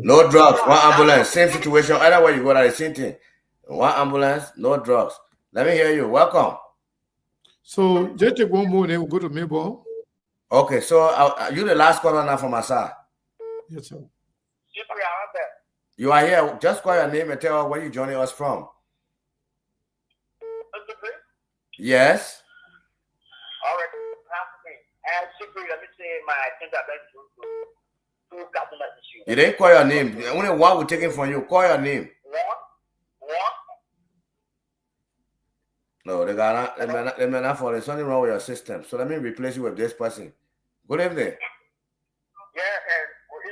No drugs. One ambulance. Same situation. Either way you go, that the same thing. One ambulance, no drugs. Let me hear you. Welcome. So just take one more, then we'll go to Mayball. Okay, so you the last caller now from my side. Yes, sir. You are here. Just call your name and tell us where you're joining us from. Yes. All right. And secretly, let me say my intervention to government issues. You didn't call your name. Only one we're taking from you. Call your name. What? No, they got not. They may not for. There's something wrong with your system. So let me replace you with this person. Good evening. Yeah, and good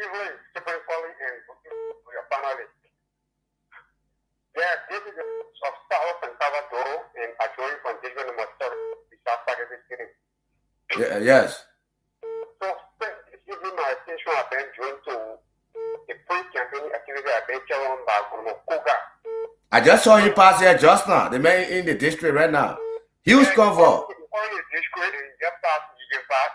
Yes. So, this evening, my attention has been drawn to the pre-campaign activity I've been carrying on by Koga. I just saw you pass here just now. The man in the district right now. Huge convoy. Before the district, just past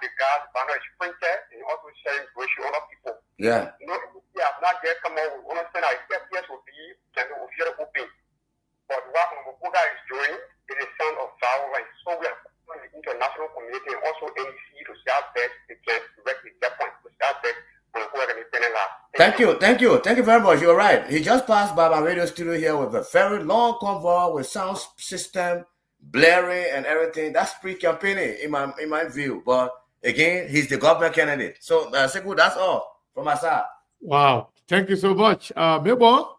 the gas banner is printed and also sharing brochure on people. Yeah. No, we have not yet come out with one thing I guess will be can be officially open. But what Koga is doing is a sign of violence. So we are calling the international community and also NEC to see how best they can direct the point to see how best Thank you very much. You're right. He just passed by my radio studio here with a very long convoy with sound system, blaring and everything. That's pre-campaigning in my view. But again, he's the government candidate. So Sekou, that's all from my side. Wow. Thank you so much. Mebo,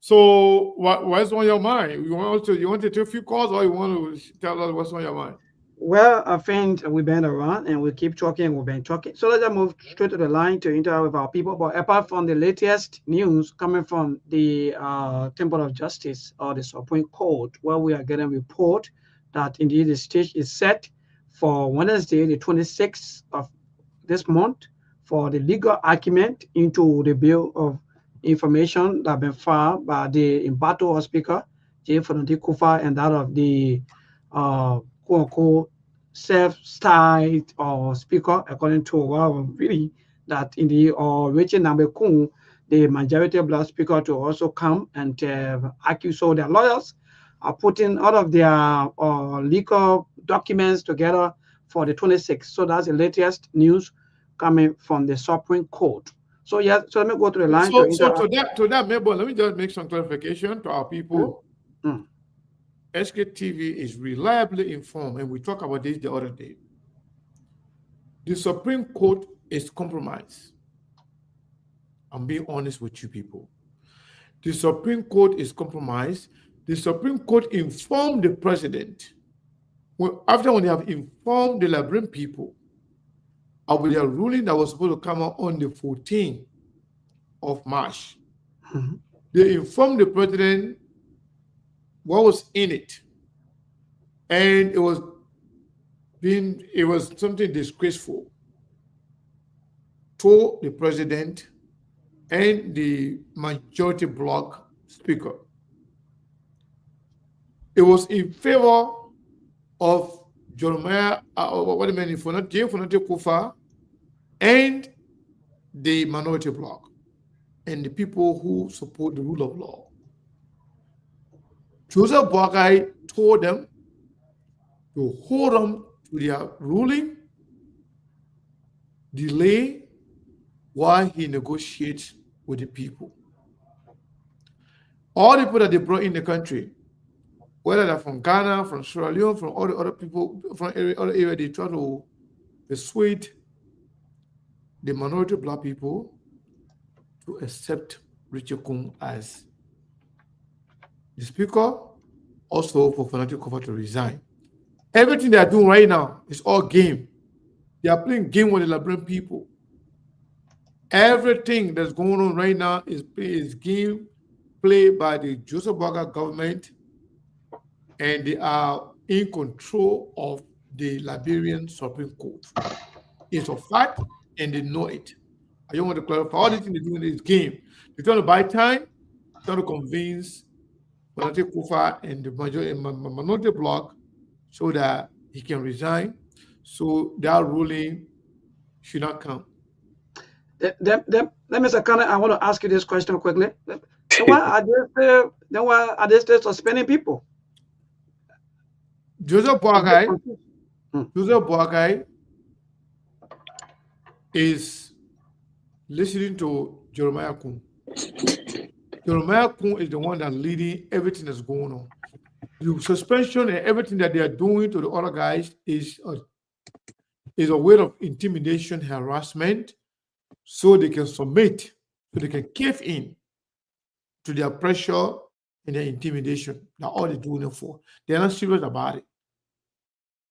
so what's on your mind? You want to take a few calls or you want to tell us what's on your mind? Well, I think we've been around and we'll keep talking. We've been talking. So let's just move straight to the line to interact with our people. But apart from the latest news coming from the Temple of Justice or the Supreme Court, where we are getting a report that indeed the stage is set for Wednesday, the 26th of this month, for the legal argument into the bill of information that has been filed by the embattled Speaker, J. Fononti Kufa, and that of the quote-unquote self-styled or speaker, according to what I'm reading, that in the Richard Nambekun, the majority black speaker, to also come and accuse. So their lawyers are putting all of their legal documents together for the 26th. So that's the latest news coming from the Supreme Court. So yeah, so let me go to the line. So to that, Mabel, let me just make some clarification to our people. Sktv is reliably informed, and we talked about this the other day. The Supreme Court is compromised. I'm being honest with you people. The Supreme Court is compromised. The Supreme Court informed the president. After when they have informed the Liberian people of their ruling that was supposed to come out on the 14th of March, they informed the president what was in it, and it was something disgraceful to the president and the majority bloc speaker. It was in favor of Jeremiah, Fononti Kufa, and the minority bloc, and the people who support the rule of law. Joseph Boakai told them to hold on to their ruling, delay while he negotiates with the people. All the people that they brought in the country, whether they're from Ghana, from Sierra Leone, from all the other people from other areas, they try to persuade the minority black people to accept Richard Kung as the speaker, also for Fononti Kufa to resign. Everything they are doing right now is all game. They are playing game with the Liberian people. Everything that's going on right now is game played by the Joseph Boakai government, and they are in control of the Liberian Supreme Court. It's a fact, and they know it. I don't want to clarify. All the things they're doing is game. They're trying to buy time, trying to convince Fononti Kufa and the minority bloc so that he can resign, so that ruling should not come. Mr. Khan, I want to ask you this question quickly. Why are they still suspending people? Joseph Boakai is listening to Jeremiah Kung. Jeremiah Kung is the one that's leading everything that's going on. The suspension and everything that they are doing to the other guys is a way of intimidation, harassment, so they can submit, so they can cave in to their pressure and their intimidation. That's all they're doing it for. They're not serious about it.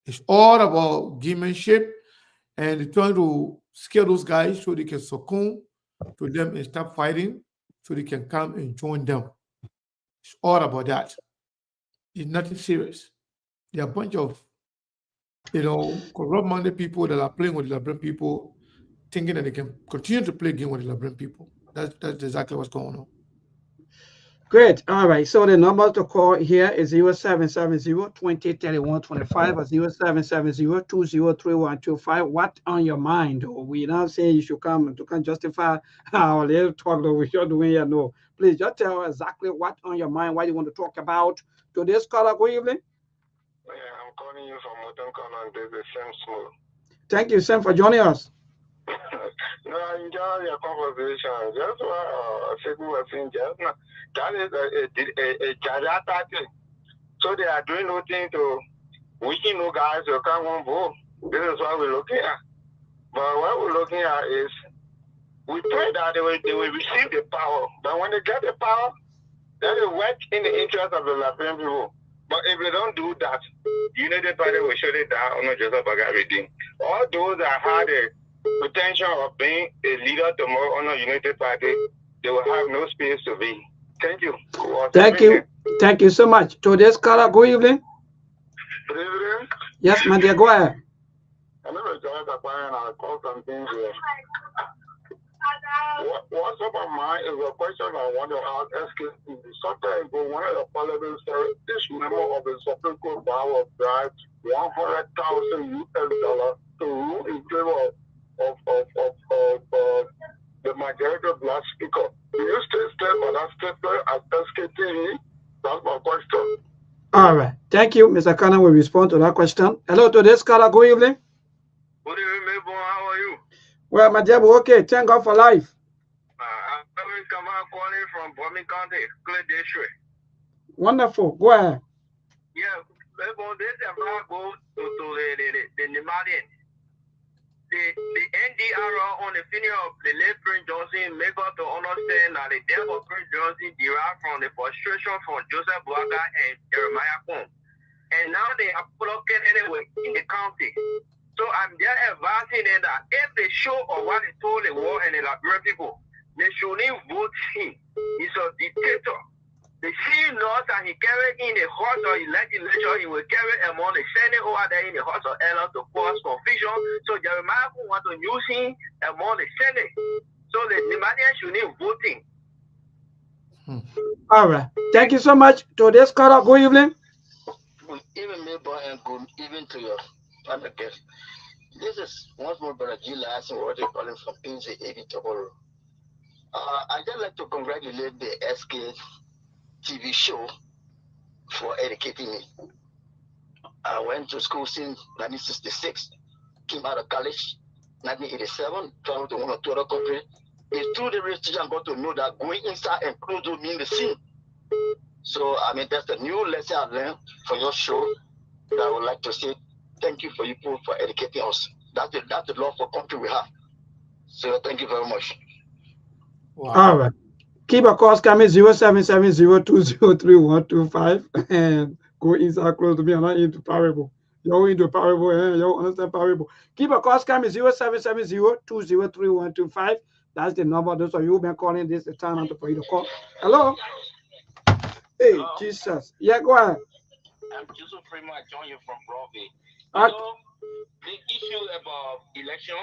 It's all about gamemanship, and they're trying to scare those guys so they can succumb to them and stop fighting, so they can come and join them. It's all about that. It's nothing serious. They're a bunch of corrupt-minded people that are playing with the Liberian people, thinking that they can continue to play game with the Liberian people. That's exactly what's going on. Great. All right. So the number to call here is 0770-2031-25 or 0770-2031-25. What on your mind? We're not saying you should come to justify our little talk that we're doing here. No. Please just tell exactly what on your mind, what you want to talk about. Today's caller, good evening. Yeah, I'm calling you from Motonkan and this is Sam Small. Thank you, Sam, for joining us. No, I enjoy your conversation. Just what people were saying just now. That is a Jajata thing. So they are doing nothing to weaken no guys to come on board. This is what we're looking at. But what we're looking at is we pray that they will receive the power. But when they get the power, they will work in the interest of the Liberian people. But if they don't do that, United Party will shut it down on Joseph Bagabidi. All those that had a potential of being a leader tomorrow on a United Party, they will have no space to be. Thank you. Thank you. Thank you so much. Today's caller, good evening. Good evening. Yes, my dear, go ahead. I never joined the plan and I called some things here. What's up on mind is a question I want to ask Sktv. Sometime ago, one of the parliament said this member of the Supreme Court bar was bribed $100,000 US to rule in favor of the majority of black speaker. Do you still stand by that statement at Sktv? That's my question. All right. Thank you. Mr. Kana will respond to that question. Hello, today's caller. Good evening. Good evening, Mabel. How are you? Well, my dear, okay. Thank God for life. I'm calling from Birmingham County, Clay District. Wonderful. Go ahead. Yeah, Mabel, this is about go to the Nemalian. The NDR on the funeral of the late Prince Johnson make us to understand that the death of Prince Johnson derived from the frustration from Joseph Boaga and Jeremiah Kong. And now they are blocking anyway in the county. So I'm just advising them that if they show or what they told the war and the Liberian people, they shouldn't vote him. He's a dictator. The same laws that he carried in the House of Legislature, he will carry among the Senate over there in the House of Elders to cause confusion. So Jeremiah want to use him among the Senate. So the Nemalians should need voting. All right. Thank you so much. Today's caller, good evening. Good evening, neighbor, and good evening to your other guest. This is once more Brother Gila asking what they call him from Pinzi 80 tomorrow. I'd just like to congratulate the Sktv show for educating me. I went to school since 1966, came out of college 1987, traveled to one or two other countries. It's through the research I got to know that going inside and close to mean the scene. So, I mean, that's the new lesson I learned from your show that I would like to say thank you for you people for educating us. That's the love for country we have. So, thank you very much. Wow. All right. Keep a call coming 0770-203-125 and go inside close to me. I'm not into parable. You're into parable and you understand parable. Keep a call coming 0770-203-125. That's the number. Those of you who've been calling this the time for you to call. Hello. Hey, hello. Jesus. Yeah, go ahead. I'm Joseph Freeman. I join you from Broadway. Okay. The issue about election,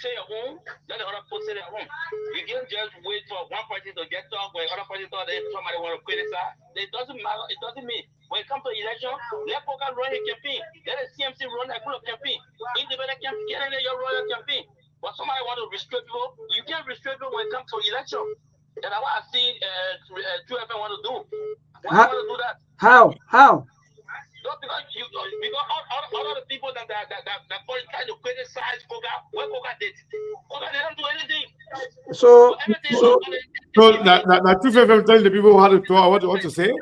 say your own, let the other person say their own. You can't just wait for one party to get talk when other party thought that somebody want to criticize. It doesn't matter. It doesn't mean when it comes to election, let Poca run his campaign. Let the CMC run a group campaign. Independent campaign, get in your royal campaign. But somebody want to restrict people. You can't restrict people when it comes to election. And that's what I see 2FM want to do. Why want to do that? How? No, because all of the people that try to criticize Koga, what Koga did. Koga didn't do anything. So that 2FM telling the people how to talk, what to say.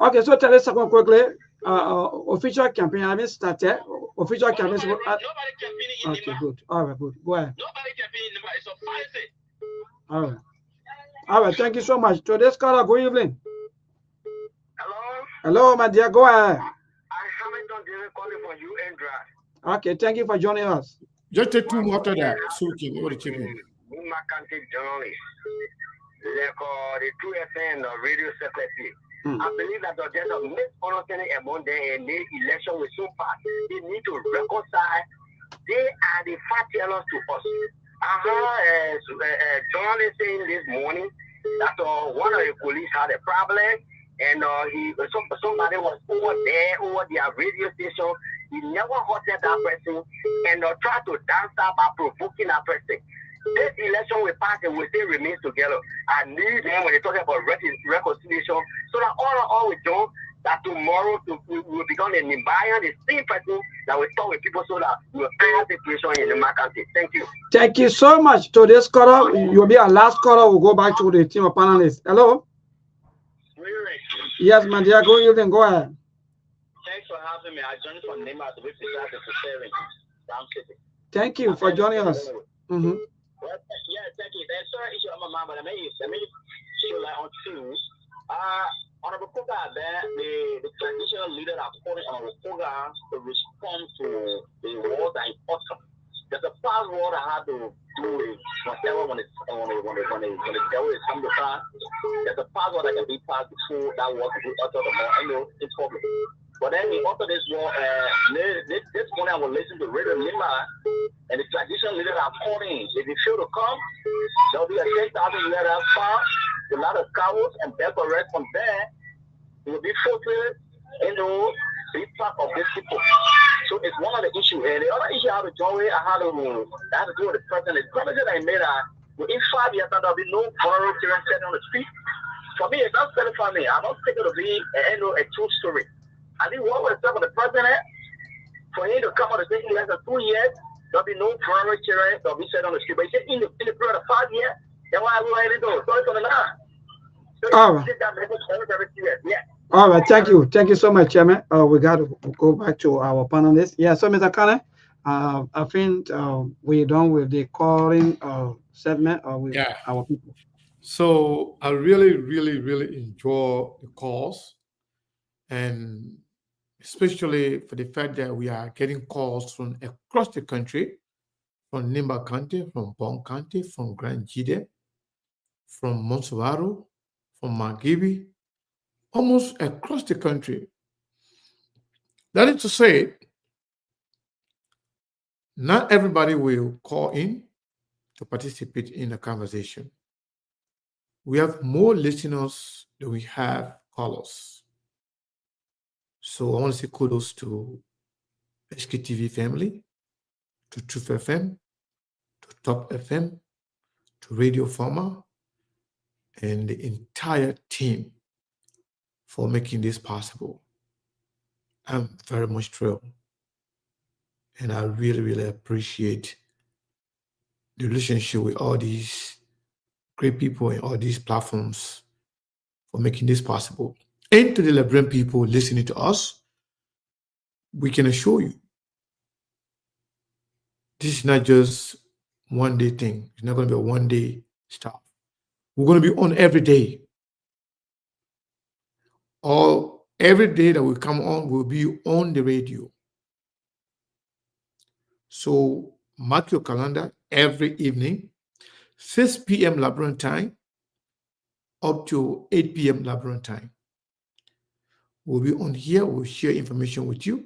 Okay, so tell us something quickly. Official campaign haven't started. Official campaign. Nobody campaigning in okay, good. All right, good. Go ahead. Nobody campaigning in It's a fancy. All right. Thank you so much. Today's caller, good evening. Hello, my dear. Go ahead. I haven't done the calling for you, Andra. Okay, thank you for joining us. Just take two more after that. So we can go to chicken. My country journalist. Like the 2FM radio secretary. I believe that there's a misunderstanding among them and the election will soon pass. They need to reconcile. They are the fact tellers to us. I heard journalist saying this morning that one of the police had a problem and somebody was over their radio station. He never hurted that person and tried to dance out by provoking that person. This election will pass and we still remain together. I need them when they talk about reconciliation so that all we do that tomorrow we will become an environment, the same person that will talk with people so that we will have the situation in the market. Thank you. Thank you so much. To this caller, you'll be our last caller. We'll go back to the team of panelists. Hello? Yes, my dear, go ahead. Thanks for having me. I joined from Nima to represent the Preserving Down City. Thank you for joining us. Well, yeah, thank you. There's certain issue on my mind, but I may show like on two. Honorable Koga, the traditional leader are calling Honorable Koga to respond to the war that is awesome. There's a past war that had to do with whatever when the devil is come to pass. There's a past war that can be passed before that war can be uttered the more. I know it's public. But then we after this war, this morning I was listening to Radio Lima, and the traditional leaders are calling. If you feel to come, there'll be a 10,000 letters found, a lot of cows and pepperets from there. It will be fulfilled, be part of this people. So it's one of the issues. And the other issue I had to join with, I had to do with the president. The president I made, in 5 years, there'll be no vulnerable children sitting on the street. For me, it does satisfy me. I don't think it'll be a true story. I think what was said for the president, for him to come on the station less than 2 years, there'll be no vulnerable children that'll be sitting on the street. But he said in the period of 5 years, then why will I do? So it's on the line. All right. Yeah. All right, thank you. Thank you so much, Chairman. We got to go back to our panelists. Yeah, so Mr. Kane, I think we're done with the calling segment with our people. So I really, really, really enjoy the calls, and especially for the fact that we are getting calls from across the country, from Nimba County, from Bon County, from Grand Jide, from Monsawaro, from Magibi, almost across the country. That is to say, not everybody will call in to participate in the conversation. We have more listeners than we have callers. So I want to say kudos to Sktv family, to Truth FM, to Top FM, to Radio Farmer, and the entire team for making this possible. I'm very much thrilled. And I really, really appreciate the relationship with all these great people and all these platforms for making this possible. And to the Liberian people listening to us, we can assure you, this is not just one day thing. It's not going to be a one day stuff. We're going to be on every day. Every day that we come on, we'll be on the radio. So mark your calendar every evening, 6 p.m. Liberian time up to 8 p.m. Liberian time. We'll be on here. We'll share information with you.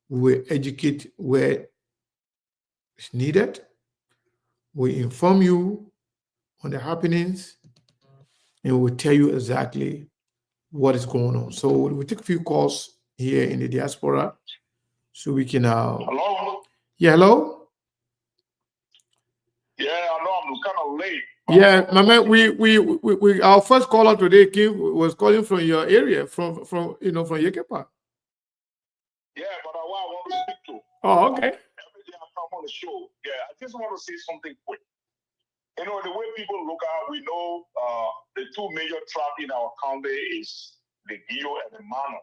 We will educate where it's needed. We inform you on the happenings, and we'll tell you exactly what is going on. So we'll take a few calls here in the diaspora so we can... Hello? Yeah, hello? Yeah, I know I'm kind of late. Yeah, my man, we our first caller today was calling from your area, from Yekepa. Yeah, but I want to speak to. Oh, okay. Every day I come on the show. Yeah, I just want to say something quick. You know, the way people look at, we know the two major tribes in our county is the Gio and the Mano.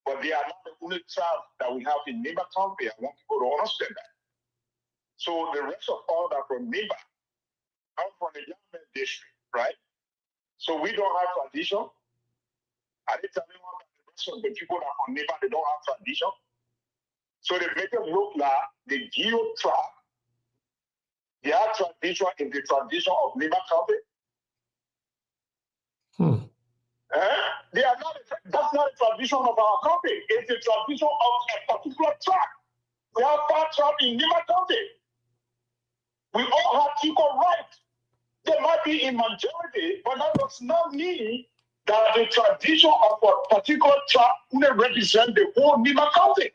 But they are not the only tribe that we have in Nimba County. I want people to understand that. So the rest of all that from Nimba, I'm from the Yamen district, right? So we don't have tradition. I didn't tell anyone that the rest of the people that are from Nimba, they don't have tradition. So they make it look like the Gio tribe, their tradition is the tradition of Nimba County. They are not. That's not a tradition of our country. It's a tradition of a particular tribe. We have 5 tribes in Nima County. We all have equal rights. They might be in majority, but that does not mean that the tradition of a particular tribe will represent the whole Nima County.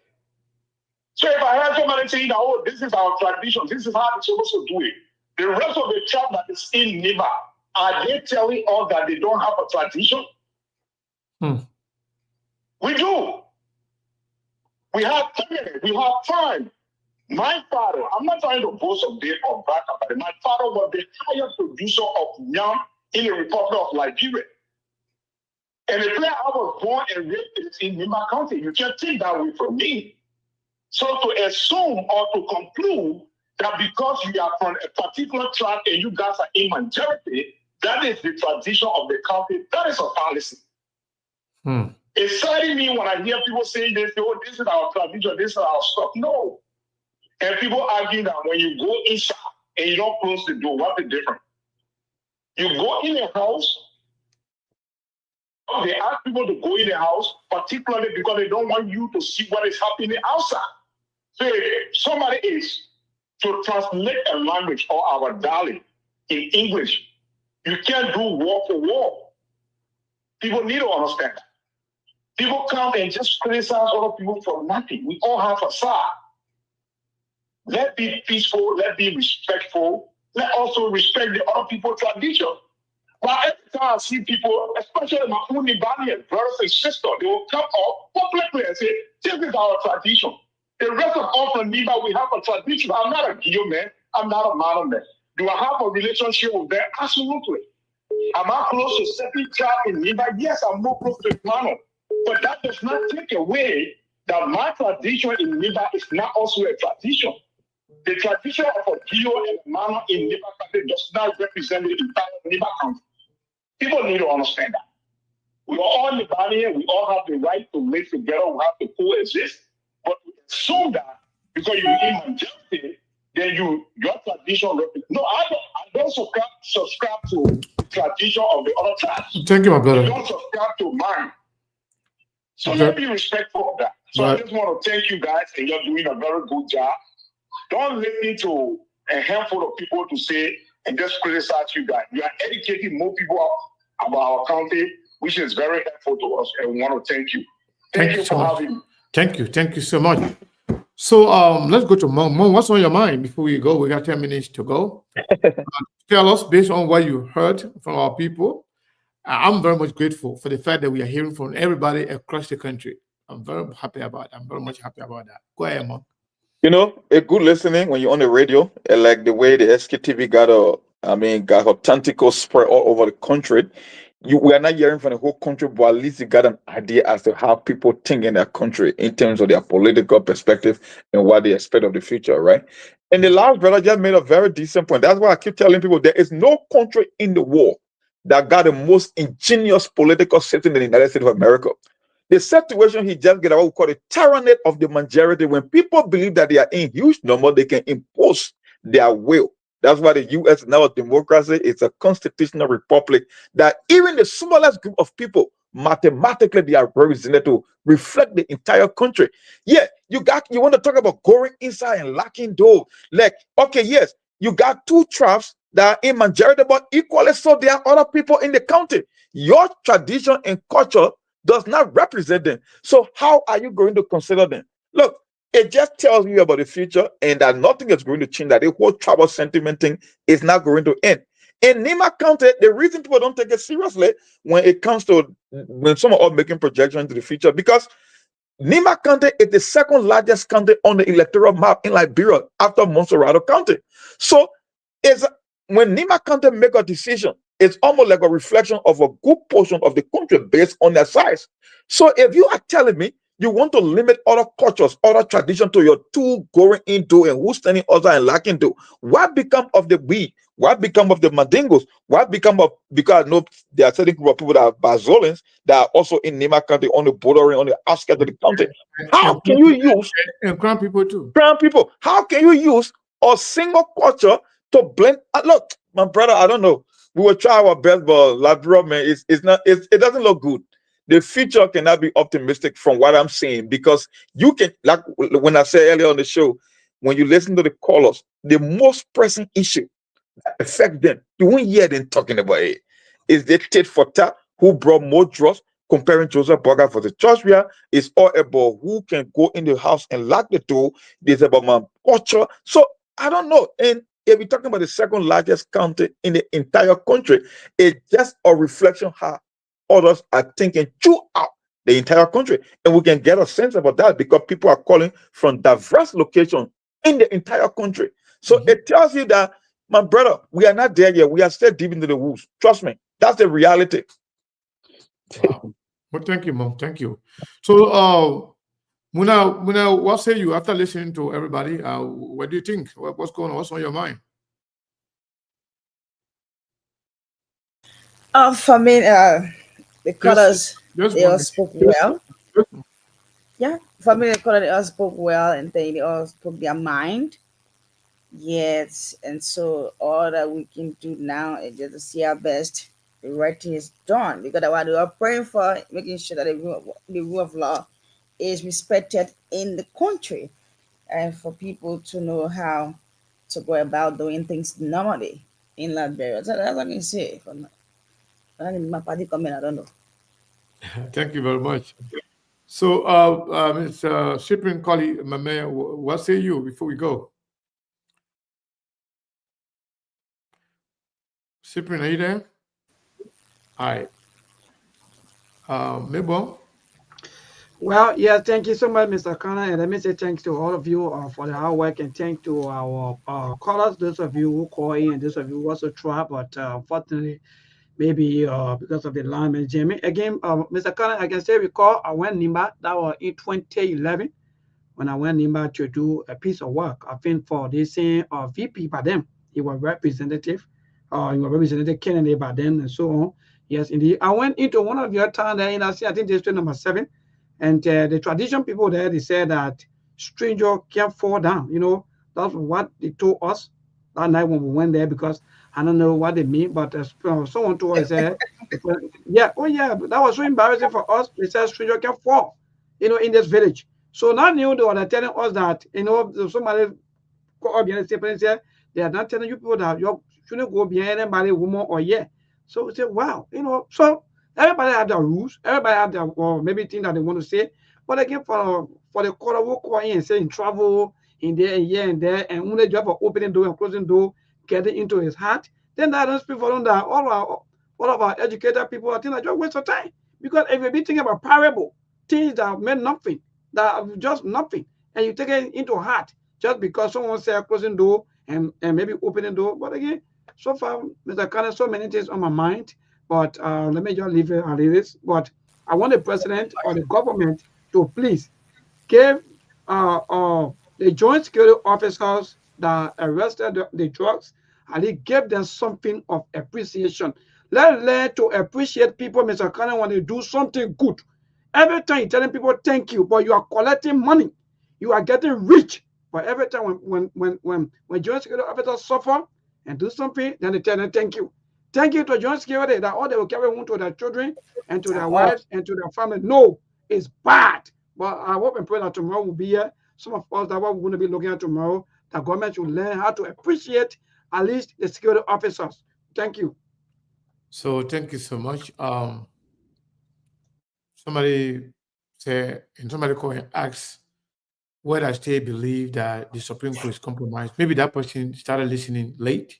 So if I hear somebody saying, oh, this is our tradition, this is how we're supposed to do it, the rest of the tribe that is in Nima, are they telling us that they don't have a tradition? We do. We have family, we have time. My father, I'm not trying to boast of this or brag about it. My father was the highest producer of yam in the Republic of Nigeria. And the place I was born and raised is in Nima County. You can't take that away from me. So to assume or to conclude that because you are from a particular tribe and you guys are in majority, that is the tradition of the country, that is a fallacy. It's saddening me when I hear people saying this, oh, this is our tradition, this is our stuff. No. And people argue that when you go inside and you don't close the door, what's the difference? You go in a house, they ask people to go in the house, particularly because they don't want you to see what is happening outside. So if somebody is to translate a language or our dialect in English, you can't do word for word. People need to understand that. People come and just criticize other people for nothing. We all have a side. Let's be peaceful, let's be respectful, let's also respect the other people's tradition. But every time I see people, especially my own Libanian brothers and sisters, they will come up publicly and say, this is our tradition. The rest of us from Niba, we have a tradition. I'm not a Gio man, I'm not a Mano man. Do I have a relationship with them? Absolutely. Am I close to certain tribe in Niba? Yes, I'm more close to Mano. But that does not take away that my tradition in Niba is not also a tradition. The tradition of a Gio and Mano in Niba country does not represent the entire Niba country. People need to understand that. We are all Libanian, we all have the right to live together, we have to coexist. But we assume that because you're in majority, then your tradition represents. No, I don't subscribe to the tradition of the other tribes. Thank you, my brother. I don't subscribe to mine. So let's be respectful of that. So I just want to thank you guys, and you're doing a very good job. Don't listen to a handful of people to say and just criticize you guys. You are educating more people about our country, which is very helpful to us, and we want to thank you. Thank you for having me. Thank you so much. So let's go to Mom. Mom, what's on your mind before we go? We got 10 minutes to go. Tell us based on what you heard from our people. I'm very much grateful for the fact that we are hearing from everybody across the country. I'm very happy about it. I'm very much happy about that. Go ahead, Mom. You know, a good listening when you're on the radio, like the way the Sktv got a tentacle spread all over the country. We are not hearing from the whole country, but at least you got an idea as to how people think in their country in terms of their political perspective and what they expect of the future, right? And the last brother just made a very decent point. That's why I keep telling people there is no country in the world that got the most ingenious political system in the United States of America. The situation he just get what we call the tyranny of the majority. When people believe that they are in huge number, they can impose their will. That's why the U.S. is now a democracy. It's a constitutional republic that even the smallest group of people, mathematically, they are represented to reflect the entire country. Yeah, you want to talk about going inside and locking doors. Like, okay, yes, you got 2 tribes that are in majority, but equally so there are other people in the county. Your tradition and culture does not represent them. So how are you going to consider them? Look, it just tells you about the future and that nothing is going to change, that the whole tribal sentiment thing is not going to end. In Nima County, the reason people don't take it seriously when it comes to when someone are making projections into the future, because Nima County is the second largest county on the electoral map in Liberia after Monserrado County. So when Nima County make a decision, it's almost like a reflection of a good portion of the country based on their size. So if you are telling me you want to limit other cultures, other traditions to your 2 going into and who's standing other and lacking to, what become of the we? What become of the Mandingos? What become of, because I know there are certain group of people that are Bazolins that are also in Nima County on the bordering, on the outskirts of the county. How can you use and Crown people too? Crown people. How can you use a single culture to blend? Look, my brother, I don't know. we will try our best, but Liberia, man, it doesn't look good. The future cannot be optimistic from what I'm saying, because you can, like when I said earlier on the show, when you listen to the callers, the most pressing issue that affect them, you won't hear them talking about it. Is the tit for tat, who brought more drugs, comparing Joseph Burger for the church where it's all about who can go in the house and lock the door. It's about my culture. So I don't know. And if we're talking about the second largest county in the entire country, it's just a reflection how others are thinking throughout the entire country. And we can get a sense about that because people are calling from diverse locations in the entire country. So it tells you that, my brother, we are not there yet. We are still deep into the woods. Trust me. That's the reality. Wow. Well, thank you, Mom. Thank you. So, Muna, what say you after listening to everybody? What do you think? What's going on? What's on your mind? For me, the callers, they all spoke well. Yeah, for me, the callers, they all spoke well, and they all spoke their mind. Yes, and so all that we can do now is just to see our best. The right thing is done, because what we are praying for, making sure that the rule of law is respected in the country, and for people to know how to go about doing things normally in Liberia. So that's what I can say. My party comment, I don't know. Thank you very much. So, Mr. Shipping Collie, my mayor, what say you before we go? Cyprian, are you there? All right. Mabel? Well, yeah, thank you so much, Mr. Connor. And let me say thanks to all of you for the hard work, and thank to our callers, those of you who call in and those of you who also try, but unfortunately, maybe because of the line management. Again, Mr. Connor, I can say recall I went Nimba, that was in 2011, when I went Nimba to do a piece of work. I think for the same VP by them, he was representative, he was representative candidate by then, and so on. Yes, indeed. I went into one of your town there in I think district number 7. And the tradition people there, they said that stranger can't fall down. You know, that's what they told us that night when we went there, because I don't know what they mean, but someone told us, yeah, oh yeah, that was so embarrassing for us. They said stranger can fall, you know, in this village. So now they were telling us that, you know, somebody called up behind and said, they are not telling you people that you shouldn't go behind anybody, woman or yeah. So we said, wow, you know, so everybody have their rules. Everybody have their maybe thing that they want to say. But again, for the caller who call in and say in travel in there and here and there, and when they job for opening door and closing door, getting into his heart, then that don't speak for them that all of our educated people, I think that just waste of time. Because if you be thinking about parable, things that meant nothing, that are just nothing, and you take it into heart just because someone said closing door and maybe opening door. But again, so far, Mr. Khan, so many things on my mind. But let me just leave it as it is. But I want the president or the government to please give the joint security officers that arrested the drugs, and they give them something of appreciation. Let's learn to appreciate people, Mr. Khan, when they do something good. Every time you're telling people thank you, but you are collecting money. You are getting rich. But every time when joint security officers suffer and do something, then they tell them thank you. Thank you to joint security that all they will carry home to their children and to their wives and to their family. No, it's bad. But I hope and pray that tomorrow will be here. Some of us that what we're going to be looking at tomorrow, the government should learn how to appreciate at least the security officers. Thank you. So thank you so much. Somebody said, and somebody called and asked, where does they believe that the Supreme Court is compromised? Maybe that person started listening late.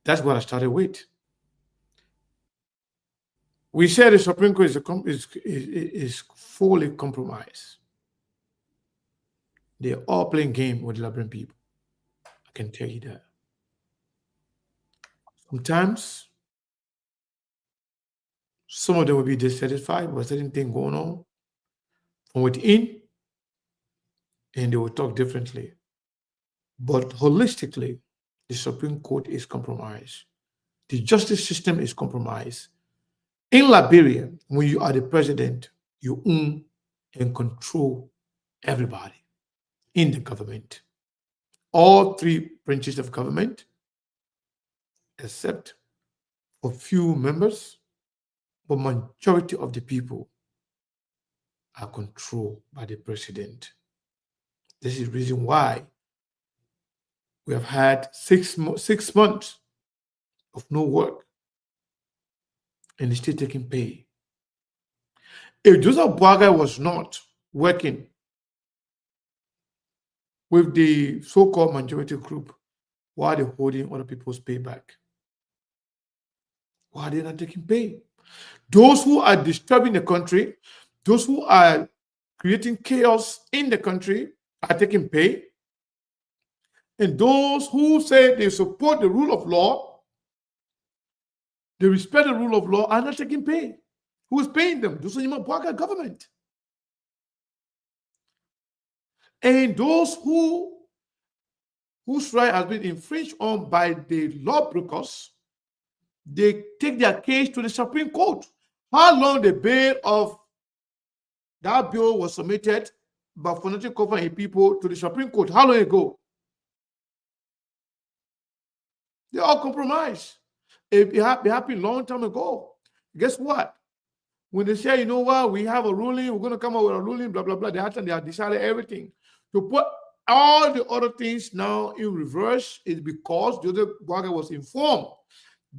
That's what I started with. We said the Supreme Court is fully compromised. They're all playing game with the Liberian people. I can tell you that. Sometimes some of them will be dissatisfied with certain thing going on from within, and they will talk differently. But holistically, the Supreme Court is compromised. The justice system is compromised. In Liberia, when you are the president, you own and control everybody in the government. All 3 branches of government, except of few members, but majority of the people are controlled by the president. This is the reason why we have had 6 months of no work and still taking pay. If Joseph Boagai was not working with the so-called majority group, why are they holding other people's pay back? Why are they not taking pay? Those who are disturbing the country, those who are creating chaos in the country are taking pay. And those who say they support the rule of law, they respect the rule of law, are not taking pay. Who is paying them? The Boagai government. And those whose right has been infringed on by the lawbreakers, they take their case to the Supreme Court. How long the bail of that bill was submitted by Fanatic Cover people to the Supreme Court? How long ago? They all compromised. It happened a long time ago. Guess what? When they say, you know what, we have a ruling, we're going to come up with a ruling, blah, blah, blah, they have decided everything. To put all the other things now in reverse is because the other Boagai was informed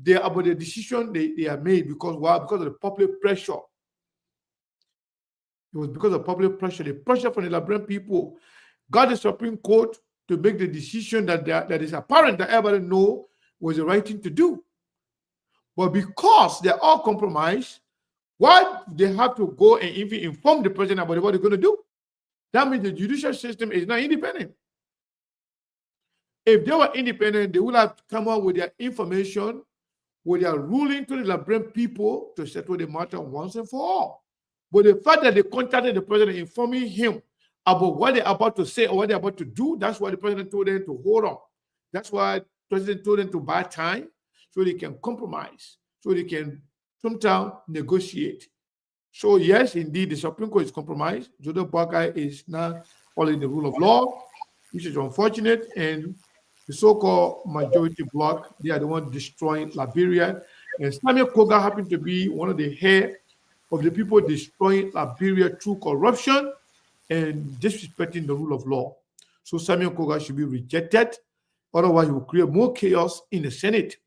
about the decision they have made. Because why? Because of the public pressure. It was because of public pressure. The pressure from the Liberian people got the Supreme Court to make the decision that is apparent that everybody know was the right thing to do. But because they're all compromised, why they have to go and even inform the president about what they're going to do? That means the judicial system is not independent. If they were independent, they would have come up with their information, with their ruling to the Liberian people to settle the matter once and for all. But the fact that they contacted the president informing him about what they're about to say or what they're about to do, that's why the president told them to hold on. That's why the president told them to buy time so they can compromise, so they can sometimes negotiate. So yes, indeed, the Supreme Court is compromised. Joseph Boagai is not following the rule of law, which is unfortunate. And the so-called majority bloc, they are the ones destroying Liberia. And Samuel Koga happened to be one of the head of the people destroying Liberia through corruption and disrespecting the rule of law. So Samuel Koga should be rejected. Otherwise, he will create more chaos in the Senate.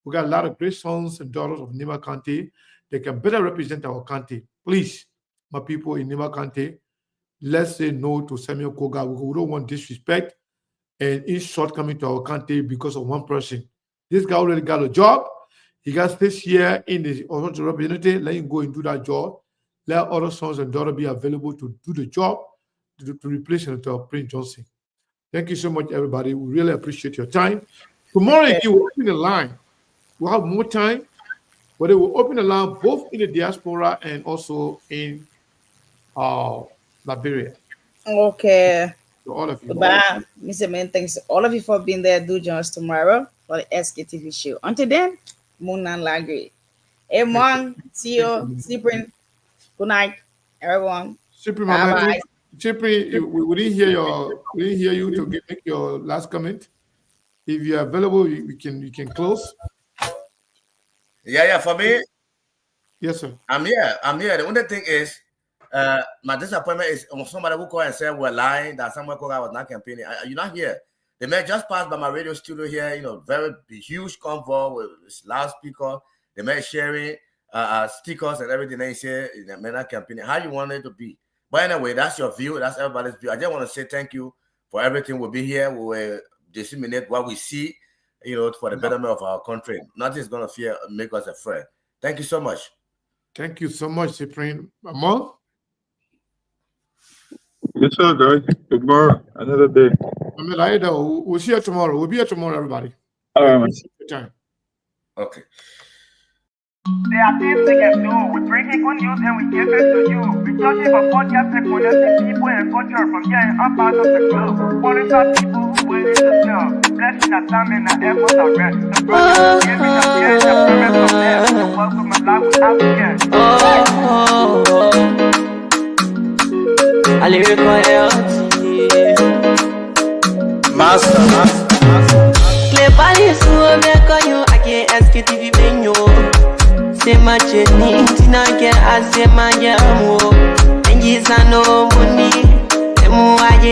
We got a lot of great sons and daughters of Nima County. They can better represent our country. Please, my people in Nima County, let's say no to Samuel Koga. We don't want disrespect and insult coming to our country because of one person. This guy already got a job. He got this year in the authority representative. Let him go and do that job. Let other sons and daughters be available to do the job to replace Senator Prince Johnson. Thank you so much, everybody. We really appreciate your time. Tomorrow, if you will open the line, we'll have more time, but it will open the line both in the diaspora and also in Liberia. Okay. To all of you. Goodbye. Mr. Man, thanks to all of you for being there. Do join us tomorrow for the Sktv show. Until then, Munan Lagri. Hey, Mon, see you. Sleeping. Good night, everyone. Bye. Chipri, we didn't hear you to make your last comment. If you're available, we can close. Yeah, for me. Yes, sir. I'm here. The only thing is, my disappointment is somebody who called and said we're lying, that Samuel Koga was not campaigning. You're not here. They may just pass by my radio studio here, very huge convoy with loudspeaker. They may sharing stickers and everything. They say they're not campaigning. How you want it to be? But anyway, that's your view. That's everybody's view. I just want to say thank you for everything. We'll be here. We will disseminate what we see, for the betterment of our country. Nothing's going to make us afraid. Thank you so much. Thank you so much, Cyprian. Amon? Yes, sir, guys. Tomorrow, another day. We'll see you tomorrow. We'll be here tomorrow, everybody. All right, man. Okay. There are things we can do. We bring in good news and we give it to you. We touch it for podcast and connecting people and culture from here and up out of the globe. Qualified people who willing to serve. Blessing that time and that effort are rest. The project is giving us here and the parents of them. So welcome my life without again. I live Master. Play Paris, I can't Sktv-Lib. Say my journey, tina get I say my yamu. And yes I know